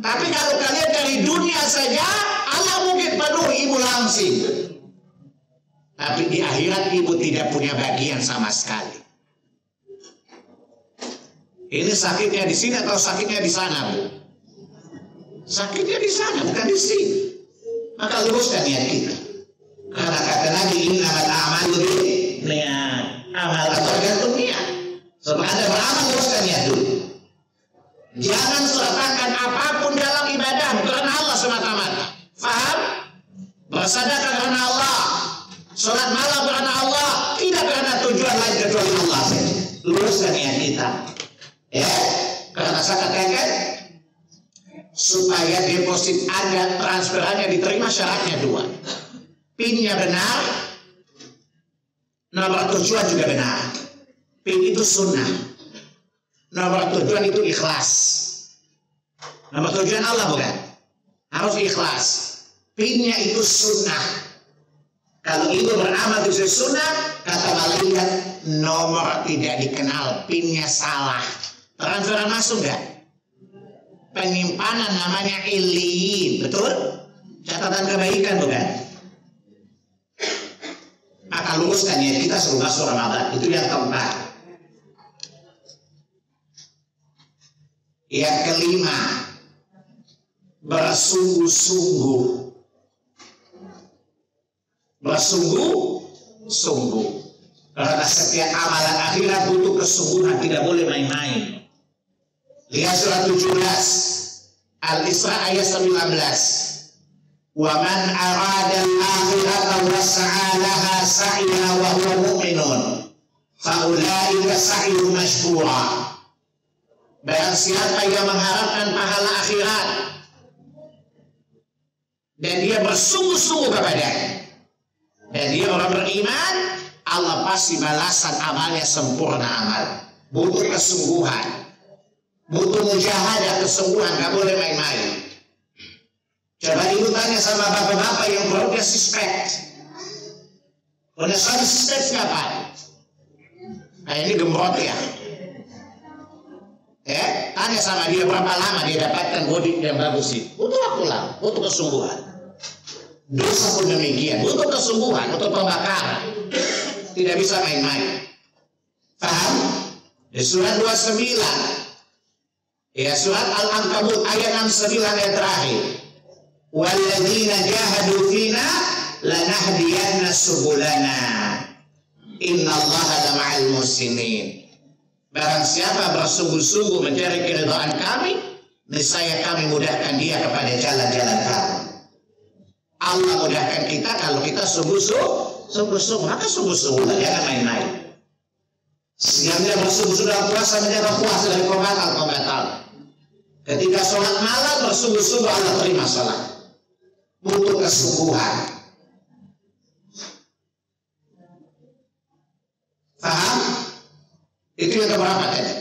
Tapi kalau kalian dari dunia saja, Allah mungkin penuhi ibu langsing. Tapi di akhirat ibu tidak punya bagian sama sekali. Ini sakitnya di sini atau sakitnya di sana, Bu? Sakitnya di sana, bukan di sini. Maka luruskan niat kita. Karena kata Nabi, innamal a'malu binniyat. Amal tergantung niat. Sebelum Anda beramal, luruskan niat dulu. Jangan sertakan apapun dalam ibadah karena Allah semata-mata. Faham? Bersedekah karena Allah. Salat malam karena Allah, tidak karena tujuan lain kecuali Allah saja. Luruskan niat kita. Ya, karena saya katakan supaya deposit Anda, transferannya diterima syaratnya 2. PIN-nya benar, nomor tujuan juga benar. PIN itu sunnah, nomor tujuan itu ikhlas. Nomor tujuan Allah bukan, harus ikhlas. PIN-nya itu sunnah. Kalau itu beramal sesuai sunnah, kata malaikat, nomor tidak dikenal, PIN-nya salah. Transferan masuk nggak? Penyimpanan namanya illiyin, betul? Catatan kebaikan bukan? Maka luruskan niat kita sebelum masuk Ramadan. Itu yang keempat. Yang kelima, bersungguh-sungguh. Bersungguh-sungguh. Karena setiap amalan akhirat butuh kesungguhan, tidak boleh main-main. Lihat surat 17 Al-Isra ayat 19. Wa man arada al-akhirata wa sa'alaha sa'iha wa huwa mu'minun fa ulaika sa'yuhum mashkura. Barang siapa yang mengharapkan pahala akhirat dan dia bersungguh-sungguh kepadanya dan dia orang beriman, Allah pasti balasan amalnya sempurna amal. Butuh kesungguhan, butuh mujahadah, kesungguhan, gak boleh main-main. Coba ibu tanya sama bapak-bapak yang perutnya suspek. Udah selalu suspek apa? Nah ini gembrot ya. Tanya sama dia berapa lama dia dapatkan body yang bagus itu. Butuh waktu lama, butuh kesungguhan. Dosa pun demikian, butuh kesungguhan, butuh pembakaran. Tidak bisa main-main. Paham? Di surat 29, ya surat Al-Ankabut ayat 69 ayat terakhir. Walladzina jahadu fina lanahdiyanna subulana innallaha lama'al muhsinin. Barang siapa bersungguh-sungguh mencari keridhaan kami, niscaya kami mudahkan dia kepada jalan-jalan kami. Allah mudahkan kita kalau kita sungguh-sungguh, maka sungguh-sungguh, jangan main-main. Yang dia bersungguh-sungguh dalam puasa, menjaga puasa dari pembatal. Ketika sholat malam bersungguh-sungguh, Allah terima sholat. Butuh kesungguhan. Paham? Itu yang keberapa tadi?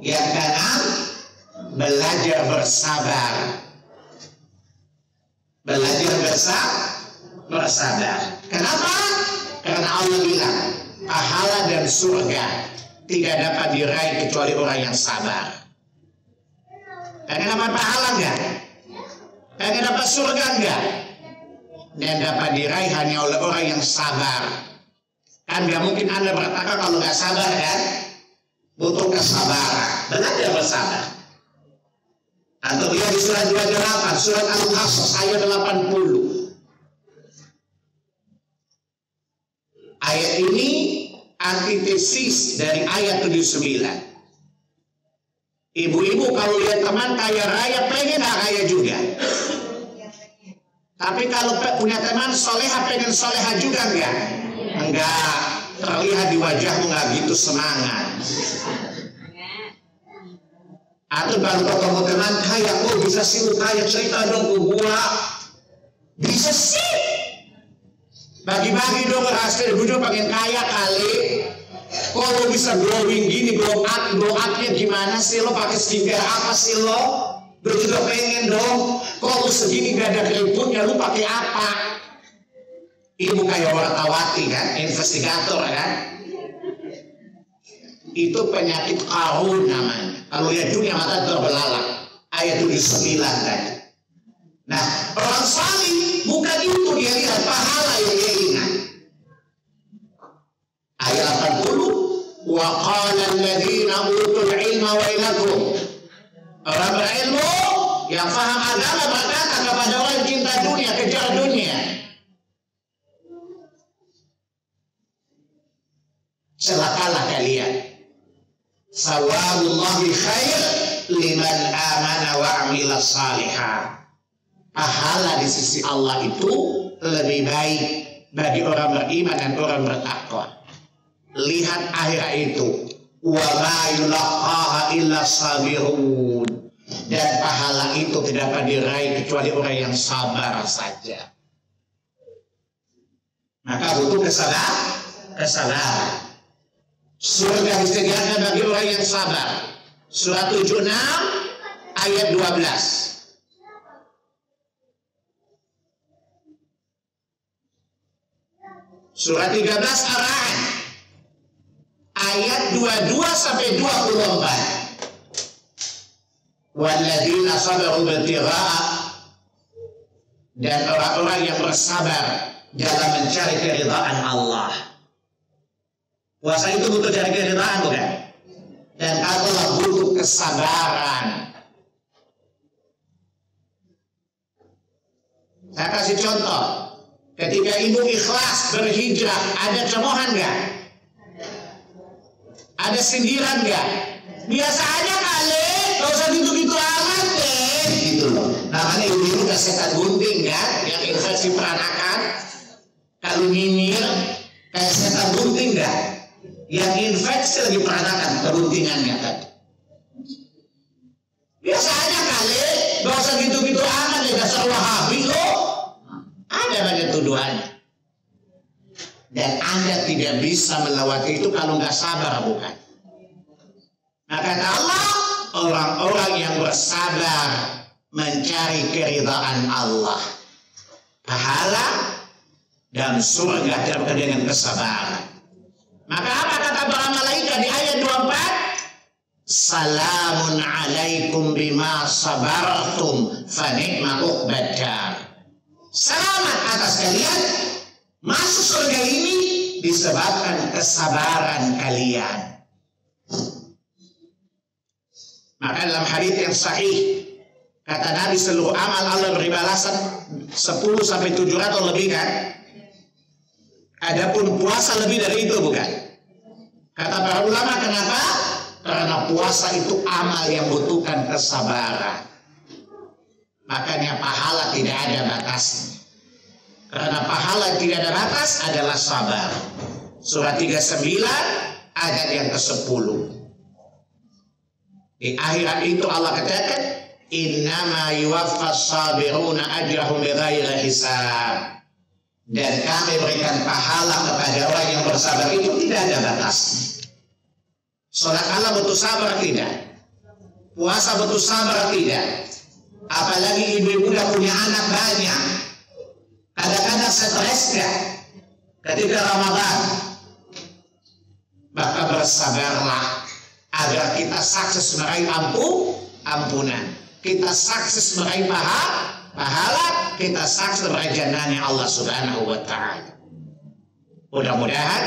Yang keenam, belajar bersabar. Belajar bersabar. Kenapa? Karena Allah bilang pahala dan surga tidak dapat diraih kecuali orang yang sabar. Pengen dapat pahala enggak? Pengen dapat surga enggak? Dan dapat diraih hanya oleh orang yang sabar. Kan gak mungkin Anda berkata kalau gak sabar kan? Butuh kesabaran. Benar dia bersabar. Atau lihat di surat 28, surat Al-Qasas ayat 80. Ayat ini antitesis dari ayat 79. Ibu-ibu kalau lihat teman kaya raya pengen gak kaya juga. Tapi kalau punya teman soleha pengen soleha juga enggak? Enggak. Terlihat di wajahmu enggak gitu semangat. Atau baru ketemu teman kaya, oh bisa sih lu kaya, cerita dong ke gua. Bisa sih. Bagi-bagi dong hasil gue pengen kaya kali. Kok lo bisa glowing gini, glow up-nya gimana sih lo, pakai skincare apa sih lo? Gue juga pengen dong. Kok lo segini gak ada keriputnya, lo pakai apa? Ibu kayak wartawati kan, investigator kan? Itu penyakit Qarun namanya. Kalau lihat dunia mata terbelalak. Ayat 79 tadi. Nah, orang salih bukan itu dia lihat pahala yang dia ingat. Ayat 80. Wa qala alladziina utul ilma wailakum. Orang berilmu yang paham agama berkata kepada orang yang cinta dunia, kejar dunia. Celakalah kalian. Sawabullahi khair liman amana wa amila salihah. Pahala di sisi Allah itu lebih baik bagi orang beriman dan orang bertakwa. Lihat akhirat itu. Wa ma yulaqaha illa sabirun. Dan pahala itu tidak dapat diraih kecuali orang yang sabar saja. Maka butuh kesabaran. Surga disediakan bagi orang yang sabar. Surat 76 ayat 12. Surat 13 Ar-Ra'd ayat 22 sampai 24. Walladzina sabaru ibtigha'a, dan orang-orang yang bersabar dalam mencari keridhaan Allah. Puasa itu butuh cari keridhaan bukan? Dan Allah butuh kesabaran. Saya kasih contoh. Ketika ibu ikhlas berhijrah, ada cemohan nggak? Ada sindiran nggak? Biasa aja kali, gak usah gitu-gitu amat deh. Gitu loh. Namanya ibu-ibu udah setan gunting kan? Yang infeksi peranakan. Kalau nyinyir, kayak setan gunting nggak? Yang infeksi lagi peranakan keguntingannya tadi. Biasa aja kali, gak usah gitu-gitu amat deh, dasar Wahabi lo. Ada banyak tuduhannya. Dan Anda tidak bisa melewati itu kalau nggak sabar, bukan? Nah kata Allah, orang-orang yang bersabar mencari keridhaan Allah, pahala dan surga terkait dengan kesabaran. Maka apa kata para malaikat di ayat 24? Salamun alaikum bima sabartum fa ni'ma uqbad dar. Selamat atas kalian masuk surga ini disebabkan kesabaran kalian. Maka dalam hadits yang sahih kata Nabi, seluruh amal Allah beri balasan 10 sampai 700 lebih kan? Adapun puasa lebih dari itu bukan? Kata para ulama, kenapa? Karena puasa itu amal yang membutuhkan kesabaran. Makanya pahala tidak ada batasnya. Karena pahala yang tidak ada batas adalah sabar. Surat 39 ayat yang ke-10. Di akhirat itu Allah katakan, innama yuwaffas sabiruna ajrahum bighairi hisab. Dan kami berikan pahala kepada orang yang bersabar itu tidak ada batasnya. Sholat Allah butuh sabar tidak? Puasa butuh sabar tidak? Apalagi ibu-ibu udah punya anak banyak. Kadang-kadang stres gak? ketika Ramadan, maka bersabarlah agar kita sukses meraih ampunan. Kita sukses meraih pahala, kita sukses meraih jannahnya Allah Subhanahu wa ta'ala. Mudah-mudahan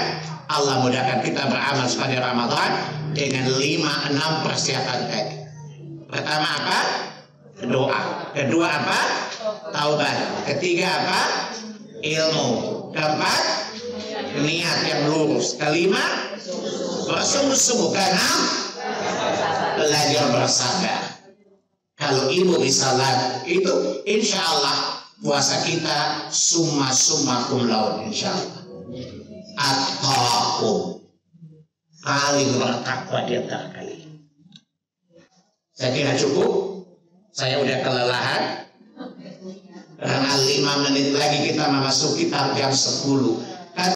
Allah mudahkan kita beramal pada Ramadan dengan 5-6 persiapan tadi. Pertama apa? Doa. Kedua apa? Taubat. Ketiga apa? Ilmu. Keempat, niat yang lurus. Kelima, bersungguh-sungguh. Keenam, belajar bersabar. Kalau ibu bisa lakukan itu, insya Allah puasa kita summa cum laude, insya Allah. At-taqwa, paling bertakwa di antara kalian. Saya kira cukup. Saya udah kelelahan. Karena 5 menit lagi kita memasuki jam 10.